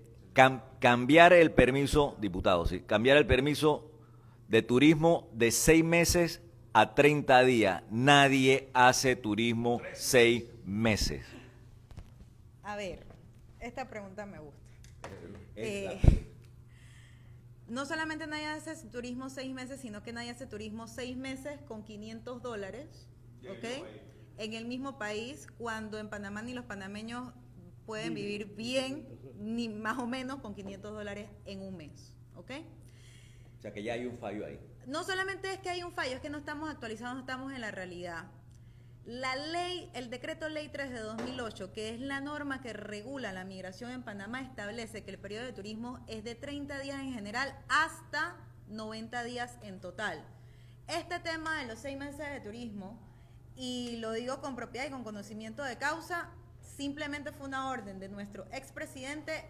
cambiar el permiso, diputado, ¿sí? Cambiar el permiso de turismo de 6 meses a 30 días. Nadie hace turismo 6 meses. A ver, esta pregunta me gusta. No solamente nadie hace turismo 6 meses, sino que nadie hace turismo 6 meses con $500, ¿ok? En el mismo país, cuando en Panamá ni los panameños pueden vivir bien, ni más o menos con $500 en un mes, ¿ok? O sea que ya hay un fallo ahí. No solamente es que hay un fallo, es que no estamos actualizados, no estamos en la realidad. La ley, el decreto ley 3 de 2008, que es la norma que regula la migración en Panamá, establece que el periodo de turismo es de 30 días en general hasta 90 días en total. Este tema de los 6 meses de turismo, y lo digo con propiedad y con conocimiento de causa, simplemente fue una orden de nuestro expresidente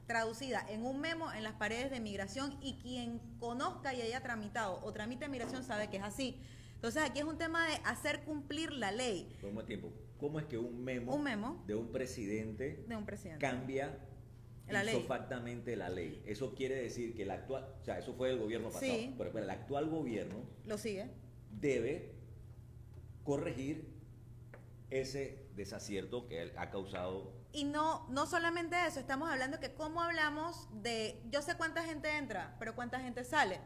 traducida en un memo en las paredes de migración, y quien conozca y haya tramitado o tramite migración sabe que es así. Entonces aquí es un tema de hacer cumplir la ley. Por un tiempo, ¿cómo es que un memo de un presidente cambia isofactamente la ley? Eso quiere decir que el actual, o sea, eso fue el gobierno pasado, sí, pero el actual gobierno lo sigue, debe corregir ese desacierto que ha causado. Y no solamente eso, estamos hablando que cómo hablamos de, yo sé cuánta gente entra, pero cuánta gente sale.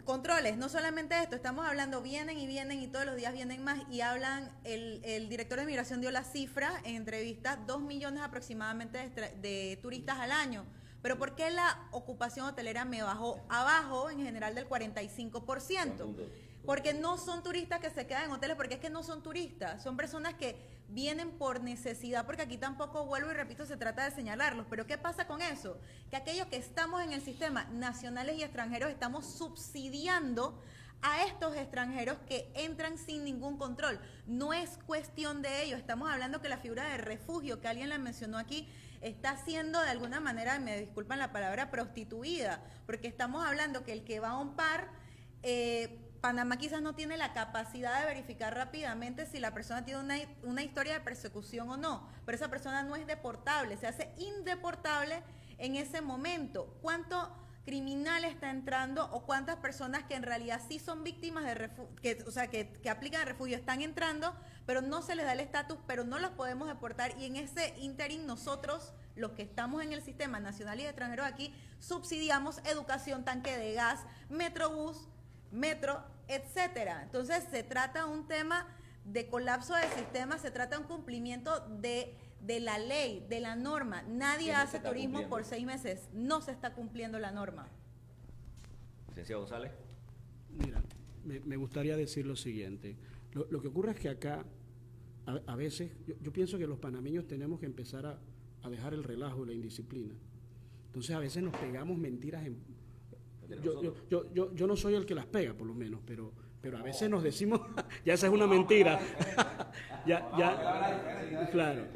Controles, no solamente esto, estamos hablando, vienen y todos los días vienen más, y hablan, el director de migración dio la cifra en entrevista, 2 millones aproximadamente de turistas al año. Pero ¿por qué la ocupación hotelera me bajó abajo en general del 45%? Porque no son turistas que se quedan en hoteles, porque es que no son turistas, son personas que vienen por necesidad, porque aquí tampoco, vuelvo y repito, se trata de señalarlos. Pero ¿qué pasa con eso? Que aquellos que estamos en el sistema, nacionales y extranjeros, estamos subsidiando a estos extranjeros que entran sin ningún control. No es cuestión de ellos, estamos hablando que la figura de refugio, que alguien la mencionó aquí, está siendo de alguna manera, me disculpan la palabra, prostituida, porque estamos hablando que el que va a un par, Panamá quizás no tiene la capacidad de verificar rápidamente si la persona tiene una historia de persecución o no, pero esa persona no es deportable, se hace indeportable en ese momento. ¿Cuánto criminal está entrando, o cuántas personas que en realidad sí son víctimas de refugio, que aplican el refugio, están entrando, pero no se les da el estatus, pero no los podemos deportar? Y en ese ínterin nosotros, los que estamos en el sistema nacional y extranjero aquí, subsidiamos educación, tanque de gas, metrobús, metro, etcétera. Entonces se trata de un tema de colapso del sistema, se trata de un cumplimiento de la ley, de la norma. Nadie hace turismo por 6 meses, no se está cumpliendo la norma. Licenciado González. Mira, me gustaría decir lo siguiente. Lo que ocurre es que acá, a veces, yo pienso que los panameños tenemos que empezar a dejar el relajo y la indisciplina. Entonces a veces nos pegamos mentiras yo no soy el que las pega, por lo menos, pero a veces nos decimos, ya esa es una mentira. Claro,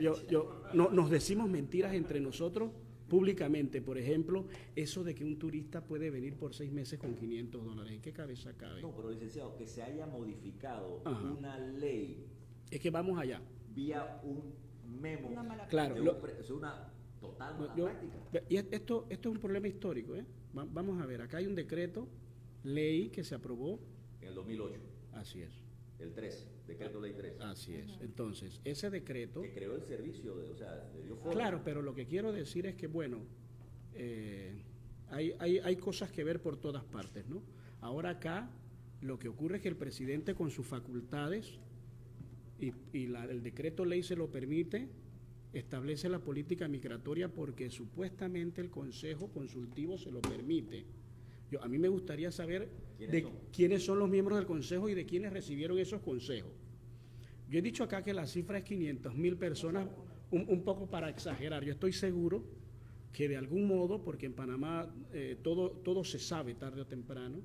nos decimos mentiras entre nosotros públicamente. Por ejemplo, eso de que un turista puede venir por 6 meses con $500. ¿En qué cabeza cabe? No, pero licenciado, que se haya modificado una ley. Es que vamos allá. Vía un memo. Claro. Es una total práctica. Y esto es un problema histórico, ¿eh? Vamos a ver, acá hay un decreto, ley que se aprobó. En el 2008. Así es. El 3, decreto ley 3. Así es. Entonces, ese decreto... Que creó el servicio, le dio forma. Claro, pero lo que quiero decir es que, bueno, hay cosas que ver por todas partes, ¿no? Ahora acá, lo que ocurre es que el presidente con sus facultades, el decreto ley se lo permite, establece la política migratoria porque supuestamente el Consejo Consultivo se lo permite. A mí me gustaría saber quiénes son los miembros del Consejo y de quiénes recibieron esos consejos. Yo he dicho acá que la cifra es 500.000 personas, un poco para exagerar. Yo estoy seguro que de algún modo, porque en Panamá todo se sabe tarde o temprano,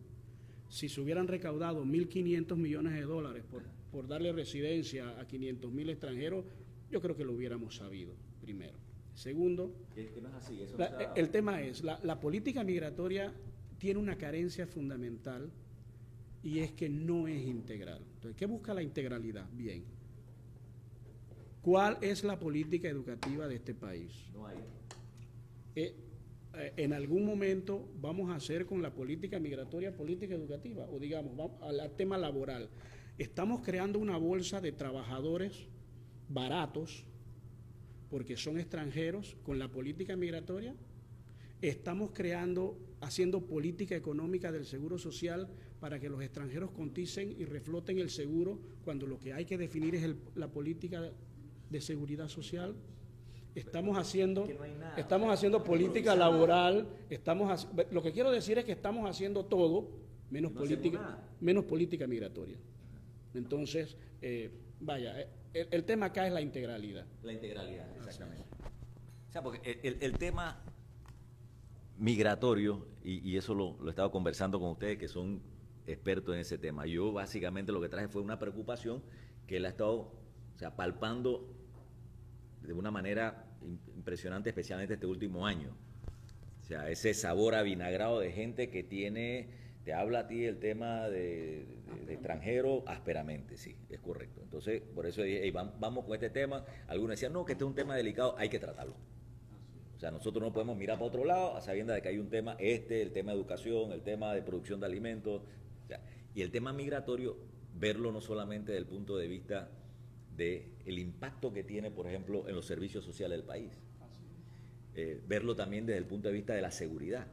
si se hubieran recaudado 1.500 millones de dólares por darle residencia a 500.000 extranjeros, yo creo que lo hubiéramos sabido, primero. Segundo, que no es así, eso el tema es, la política migratoria tiene una carencia fundamental y es que no es integral. Entonces, ¿qué busca la integralidad? Bien. ¿Cuál es la política educativa de este país? No hay. En algún momento vamos a hacer con la política migratoria política educativa, o digamos, vamos al tema laboral. Estamos creando una bolsa de trabajadores baratos porque son extranjeros con la política migratoria. Estamos haciendo política económica del seguro social para que los extranjeros coticen y refloten el seguro cuando lo que hay que definir es la política de seguridad social. Estamos haciendo política laboral, lo que quiero decir es que estamos haciendo todo menos política migratoria. Entonces, el tema acá es la integralidad. La integralidad, exactamente. O sea, porque el tema migratorio, y eso lo he estado conversando con ustedes que son expertos en ese tema. Yo básicamente lo que traje fue una preocupación que él ha estado palpando de una manera impresionante, especialmente este último año. O sea, ese sabor avinagrado de gente que te habla a ti el tema de extranjero ásperamente, sí, es correcto. Entonces, por eso dije, vamos con este tema. Algunos decían, no, que este es un tema delicado, hay que tratarlo. O sea, nosotros no podemos mirar para otro lado a sabiendas de que hay un tema, el tema de educación, el tema de producción de alimentos, o sea, y el tema migratorio, verlo no solamente desde el punto de vista del impacto que tiene, por ejemplo, en los servicios sociales del país, verlo también desde el punto de vista de la seguridad,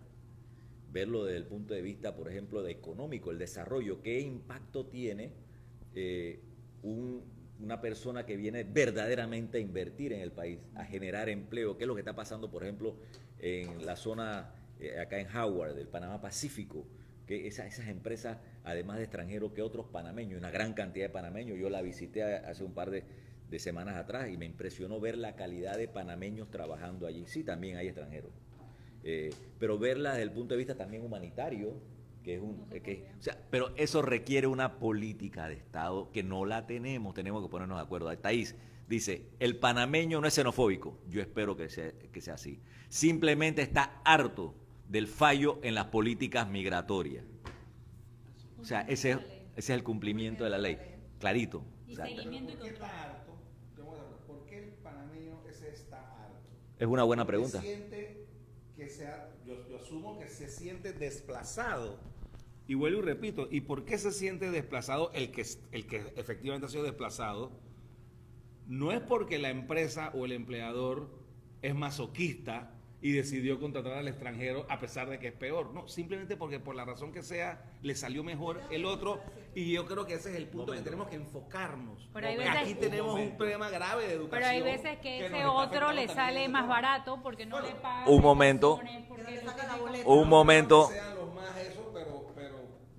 verlo desde el punto de vista, por ejemplo, de económico, el desarrollo, qué impacto tiene una persona que viene verdaderamente a invertir en el país, a generar empleo, qué es lo que está pasando, por ejemplo, en la zona acá en Howard, del Panamá Pacífico, que esas empresas, además de extranjeros, que otros panameños, una gran cantidad de panameños, yo la visité hace un par de semanas atrás y me impresionó ver la calidad de panameños trabajando allí. Sí, también hay extranjeros, pero verla desde el punto de vista también humanitario, pero eso requiere una política de Estado que no la tenemos que ponernos de acuerdo. Thais dice, el panameño no es xenofóbico, yo espero que sea así, simplemente está harto del fallo en las políticas migratorias. O sea, ese es el cumplimiento de la ley, clarito. Y seguimiento y control. ¿Por qué el panameño está harto? Es una buena pregunta. Yo asumo que se siente desplazado. Y vuelvo y repito, ¿y por qué se siente desplazado el que efectivamente ha sido desplazado? No es porque la empresa o el empleador es masoquista y decidió contratar al extranjero a pesar de que es peor. No, simplemente porque por la razón que sea le salió mejor el otro, y yo creo que ese es el punto que tenemos que enfocarnos. Aquí tenemos un problema grave de educación. Pero hay veces que ese otro le sale más barato porque no le paga. Un momento.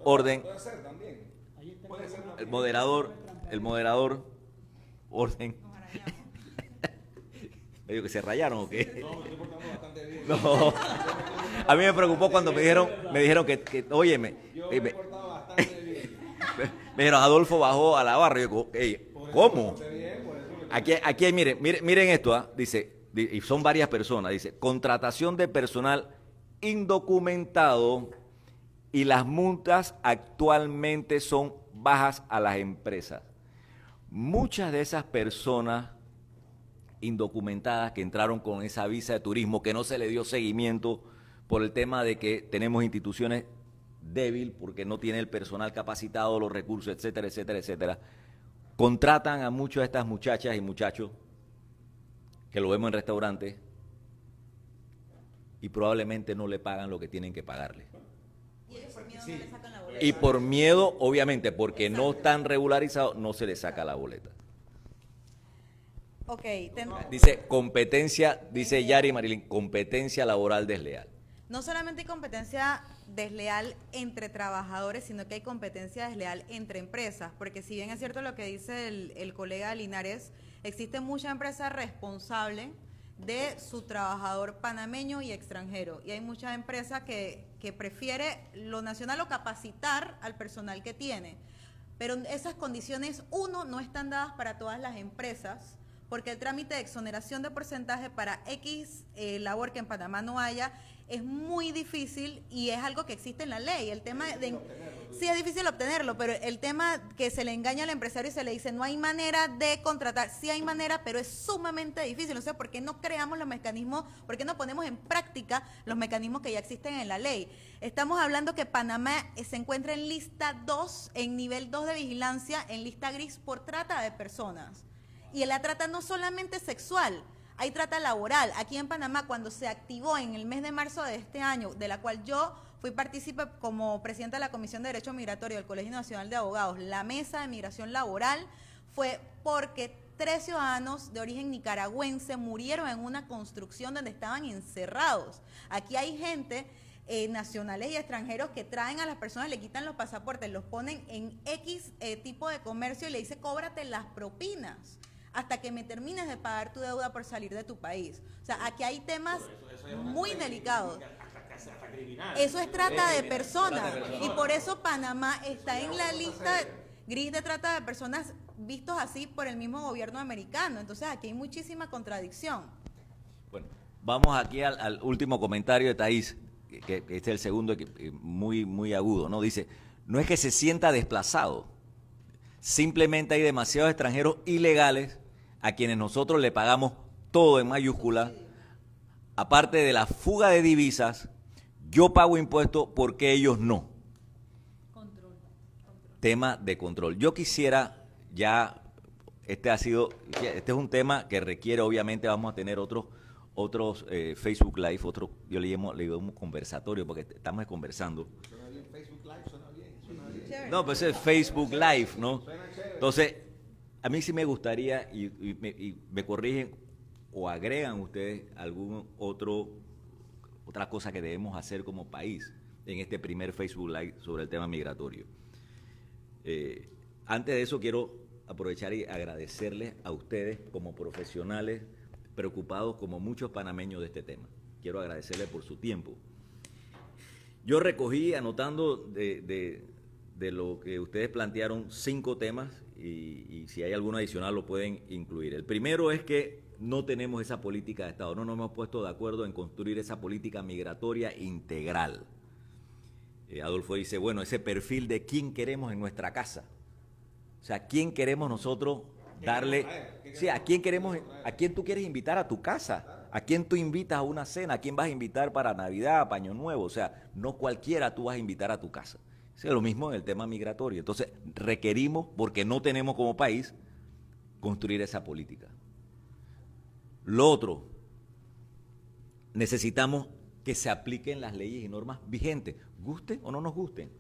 Orden. Puede ser también. El moderador, orden. ¿Medio que se rayaron o qué? No, me estoy portando bastante bien. No. A mí me preocupó cuando me dijeron óyeme, me dijeron, Adolfo bajó a la barra. Y yo, ¿cómo? Aquí hay, miren esto, dice, y son varias personas, dice, contratación de personal indocumentado y las multas actualmente son bajas a las empresas. Muchas de esas personas indocumentadas que entraron con esa visa de turismo, que no se le dio seguimiento por el tema de que tenemos instituciones débil porque no tiene el personal capacitado, los recursos, etcétera, etcétera, etcétera, contratan a muchas de estas muchachas y muchachos que lo vemos en restaurantes y probablemente no le pagan lo que tienen que pagarle. Y ellos por miedo no le sacan la boleta. Y por miedo, obviamente, porque no están regularizados, no se les saca la boleta. Ok, Dice competencia, dice Yari Marilyn, competencia laboral desleal. no solamente hay competencia desleal entre trabajadores, sino que hay competencia desleal entre empresas, porque si bien es cierto lo que dice el colega Linares, existe mucha empresa responsable de su trabajador panameño y extranjero, y hay muchas empresas que prefiere lo nacional o capacitar al personal que tiene, pero esas condiciones, no están dadas para todas las empresas, porque el trámite de exoneración de porcentaje para X labor que en Panamá no haya es muy difícil y es algo que existe en la ley. El tema de sí es difícil obtenerlo, pero el tema que se le engaña al empresario y se le dice no hay manera de contratar, sí hay manera, pero es sumamente difícil. O sea, ¿por qué no creamos los mecanismos, por qué no ponemos en práctica los mecanismos que ya existen en la ley? Estamos hablando que Panamá se encuentra en lista 2, en nivel 2 de vigilancia, en lista gris por trata de personas. Y la trata no solamente sexual, hay trata laboral. Aquí en Panamá, cuando se activó en el mes de marzo de este año, de la cual yo fui partícipe como presidenta de la Comisión de Derecho Migratorio del Colegio Nacional de Abogados, la mesa de migración laboral, fue porque 3 ciudadanos de origen nicaragüense murieron en una construcción donde estaban encerrados. Aquí hay gente, nacionales y extranjeros, que traen a las personas, le quitan los pasaportes, los ponen en X tipo de comercio y le dice cóbrate las propinas hasta que me termines de pagar tu deuda por salir de tu país. O sea, aquí hay temas muy delicados. Eso es trata de personas. Y por eso Panamá está en la lista gris de trata de personas vistos así por el mismo gobierno americano. Entonces, aquí hay muchísima contradicción. Bueno, vamos aquí al último comentario de Thaís, que este es el segundo, muy agudo, ¿no? Dice, no es que se sienta desplazado, simplemente hay demasiados extranjeros ilegales a quienes nosotros le pagamos todo en mayúscula, aparte de la fuga de divisas, yo pago impuestos porque ellos no. Control. Tema de control. Yo quisiera este es un tema que requiere, obviamente vamos a tener otros Facebook Live, yo le llamo un conversatorio porque estamos conversando. Suena bien, Facebook Live suena bien. No, pues es Facebook Live, ¿no? Entonces, a mí sí me gustaría, y me corrigen o agregan ustedes otra cosa que debemos hacer como país en este primer Facebook Live sobre el tema migratorio. Antes de eso quiero aprovechar y agradecerles a ustedes como profesionales preocupados como muchos panameños de este tema. Quiero agradecerles por su tiempo. Yo recogí, anotando de lo que ustedes plantearon, 5 temas y si hay alguno adicional lo pueden incluir. El primero es que no tenemos esa política de Estado, no nos hemos puesto de acuerdo en construir esa política migratoria integral. Adolfo dice, bueno, ese perfil de quién queremos en nuestra casa. O sea, ¿quién queremos nosotros darle? Sí, ¿a quién tú quieres invitar a tu casa? ¿A quién tú invitas a una cena? ¿A quién vas a invitar para Navidad, para Año Nuevo? O sea, no cualquiera tú vas a invitar a tu casa. Es lo mismo en el tema migratorio. Entonces, requerimos, porque no tenemos como país, construir esa política. Lo otro, necesitamos que se apliquen las leyes y normas vigentes, gusten o no nos gusten.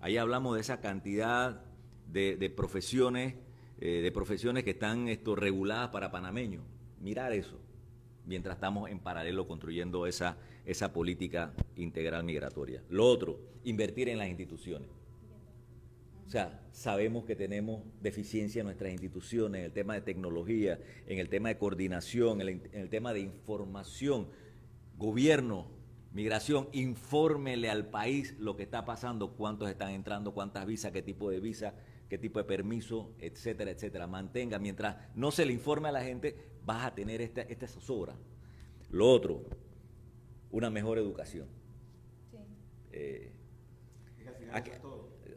Ahí hablamos de esa cantidad de profesiones que están reguladas para panameños. Mirar eso, mientras estamos en paralelo construyendo esa política integral migratoria. Lo otro, invertir en las instituciones. O sea, sabemos que tenemos deficiencia en nuestras instituciones, en el tema de tecnología, en el tema de coordinación, en el tema de información. Gobierno, Migración, infórmele al país lo que está pasando, cuántos están entrando, cuántas visas, qué tipo de visa, qué tipo de permiso, etcétera, etcétera. Mantenga, mientras no se le informe a la gente, vas a tener esta zozobra. Lo otro, una mejor educación. Sí.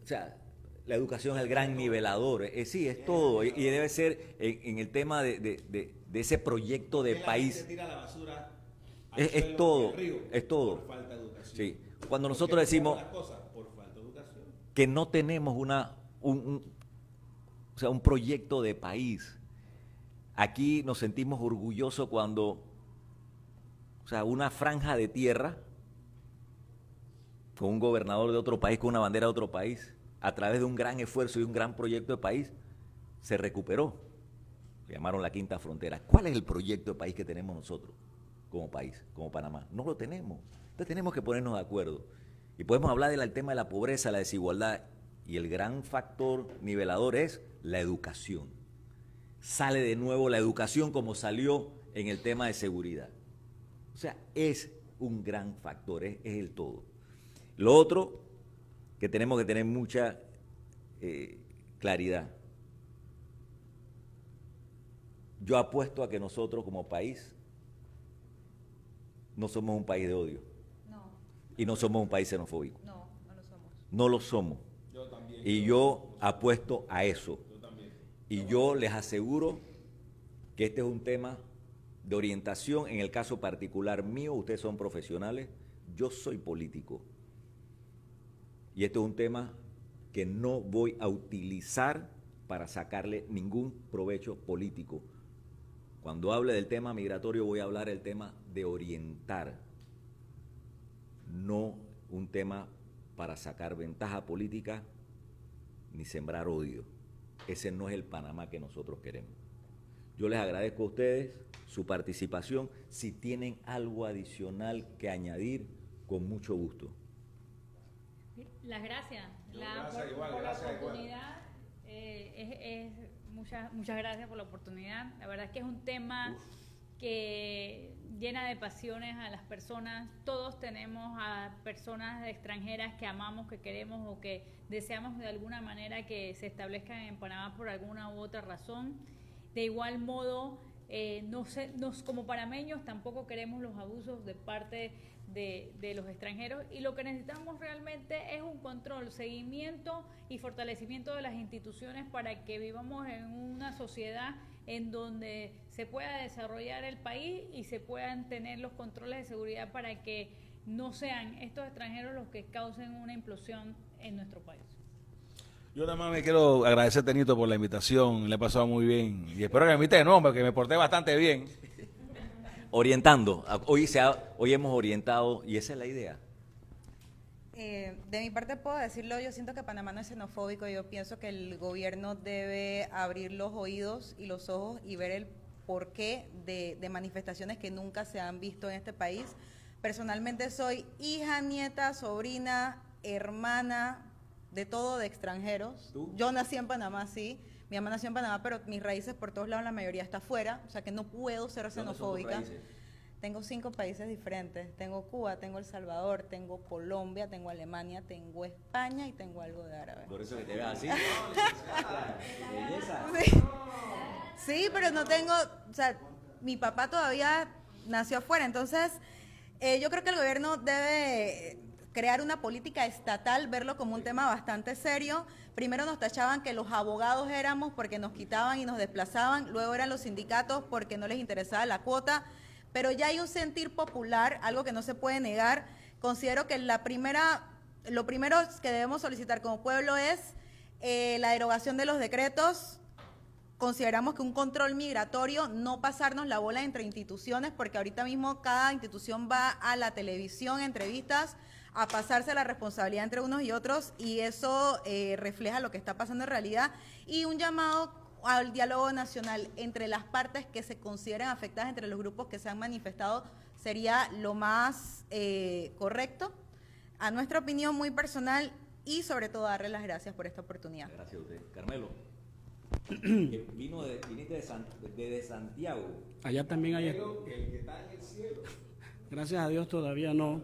O sea, la educación es el gran nivelador. Sí, es todo. Y debe ser en el tema de ese proyecto de país. Se tira la basura Es todo, río, es todo. por falta de educación. Sí. Cuando nosotros decimos las cosas por falta de educación. que no tenemos un proyecto de país, aquí nos sentimos orgullosos cuando, o sea, una franja de tierra con un gobernador de otro país, con una bandera de otro país, a través de un gran esfuerzo y un gran proyecto de país, se recuperó. Le llamaron la quinta frontera. ¿Cuál es el proyecto de país que tenemos nosotros como país, como Panamá? No lo tenemos. Entonces tenemos que ponernos de acuerdo. Y podemos hablar del tema de la pobreza, la desigualdad, y el gran factor nivelador es la educación. Sale de nuevo la educación como salió en el tema de seguridad. O sea, es un gran factor, es el todo. Lo otro que tenemos que tener mucha claridad. Yo apuesto a que nosotros como país no somos un país de odio. No. Y no somos un país xenofóbico. No, no lo somos. No lo somos. Yo también. Y yo apuesto a eso. Yo también. Y yo les aseguro que este es un tema de orientación. En el caso particular mío, ustedes son profesionales, yo soy político. Y este es un tema que no voy a utilizar para sacarle ningún provecho político. Cuando hable del tema migratorio voy a hablar del tema de orientar, no un tema para sacar ventaja política ni sembrar odio. Ese no es el Panamá que nosotros queremos. Yo les agradezco a ustedes su participación. Si tienen algo adicional que añadir, con mucho gusto. Las gracias. Gracias, igual, por gracias, la igual. oportunidad. Muchas gracias por la oportunidad. La verdad es que es un tema que llena de pasiones a las personas. Todos tenemos a personas extranjeras que amamos, que queremos o que deseamos de alguna manera que se establezcan en Panamá por alguna u otra razón. De igual modo, como panameños tampoco queremos los abusos de parte de los extranjeros, y lo que necesitamos realmente es un control, seguimiento y fortalecimiento de las instituciones para que vivamos en una sociedad en donde se pueda desarrollar el país y se puedan tener los controles de seguridad para que no sean estos extranjeros los que causen una implosión en nuestro país. Yo nada más me quiero agradecer, Tenito, por la invitación. Le he pasado muy bien. Y espero que me invite de nuevo, porque me porté bastante bien. Orientando. Hoy hemos orientado y esa es la idea. De mi parte puedo decirlo, yo siento que Panamá no es xenofóbico. Yo pienso que el gobierno debe abrir los oídos y los ojos y ver el porqué de manifestaciones que nunca se han visto en este país. Personalmente soy hija, nieta, sobrina, hermana, de todo, de extranjeros. ¿Tú? Yo nací en Panamá, sí. Mi mamá nació en Panamá, pero mis raíces por todos lados, la mayoría está afuera. O sea que no puedo ser xenofóbica. ¿Dónde son tus raíces? Tengo 5 países diferentes. Tengo Cuba, tengo El Salvador, tengo Colombia, tengo Alemania, tengo España y tengo algo de árabe. Por eso que te veas así. Belleza. Sí. Sí, pero no tengo, o sea, mi papá todavía nació afuera, entonces yo creo que el gobierno debe crear una política estatal, verlo como un tema bastante serio. Primero nos tachaban que los abogados éramos porque nos quitaban y nos desplazaban, luego eran los sindicatos porque no les interesaba la cuota, pero ya hay un sentir popular, algo que no se puede negar. Considero que lo primero que debemos solicitar como pueblo es la derogación de los decretos. Consideramos que un control migratorio, no pasarnos la bola entre instituciones, porque ahorita mismo cada institución va a la televisión, entrevistas, a pasarse la responsabilidad entre unos y otros, y eso refleja lo que está pasando en realidad. Y un llamado al diálogo nacional entre las partes que se consideren afectadas, entre los grupos que se han manifestado, sería lo más correcto, a nuestra opinión muy personal, y sobre todo darle las gracias por esta oportunidad. Gracias a usted. Carmelo, viniste de Santiago. Allá también hay... El que está en el cielo. Gracias a Dios todavía no.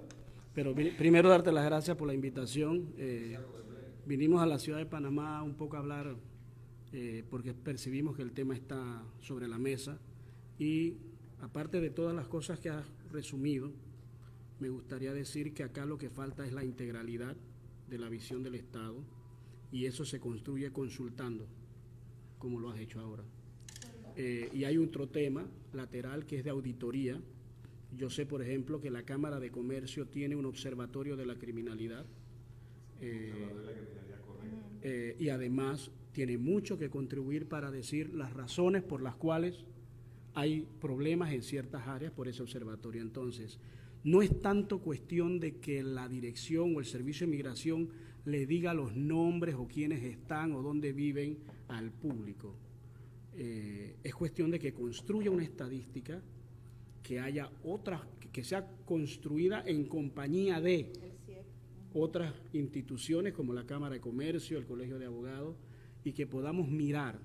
Pero primero darte las gracias por la invitación. Vinimos a la ciudad de Panamá un poco a hablar porque percibimos que el tema está sobre la mesa y aparte de todas las cosas que has resumido, me gustaría decir que acá lo que falta es la integralidad de la visión del Estado y eso se construye consultando, como lo has hecho ahora. Y hay otro tema lateral que es de auditoría. Yo sé, por ejemplo, que la Cámara de Comercio tiene un observatorio de la criminalidad y además tiene mucho que contribuir para decir las razones por las cuales hay problemas en ciertas áreas por ese observatorio. Entonces, no es tanto cuestión de que la dirección o el Servicio de Migración le diga los nombres o quiénes están o dónde viven al público. Es cuestión de que construya una estadística, que haya otras, que sea construida en compañía de otras instituciones como la Cámara de Comercio, el Colegio de Abogados, y que podamos mirar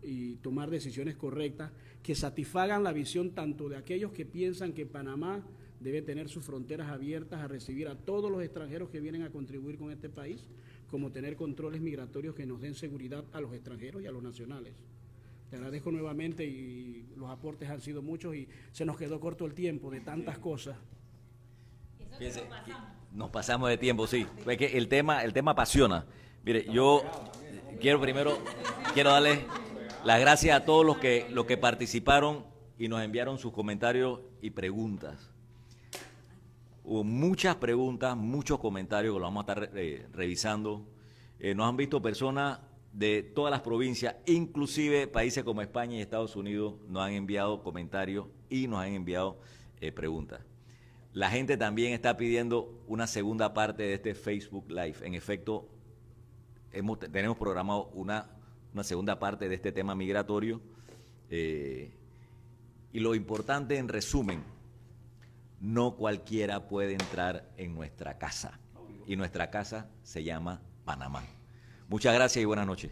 y tomar decisiones correctas que satisfagan la visión tanto de aquellos que piensan que Panamá debe tener sus fronteras abiertas a recibir a todos los extranjeros que vienen a contribuir con este país, como tener controles migratorios que nos den seguridad a los extranjeros y a los nacionales. Te agradezco nuevamente y los aportes han sido muchos y se nos quedó corto el tiempo de tantas cosas. Fíjense, nos pasamos de tiempo, sí. Es que el tema apasiona. Mire, yo quiero darles las gracias a todos los que participaron y nos enviaron sus comentarios y preguntas. Hubo muchas preguntas, muchos comentarios que los vamos a estar revisando. Nos han visto personas de todas las provincias, inclusive países como España y Estados Unidos, nos han enviado comentarios y nos han enviado preguntas. La gente también está pidiendo una segunda parte de este Facebook Live. En efecto, tenemos programado una segunda parte de este tema migratorio. Y lo importante, en resumen, no cualquiera puede entrar en nuestra casa. Y nuestra casa se llama Panamá. Muchas gracias y buenas noches.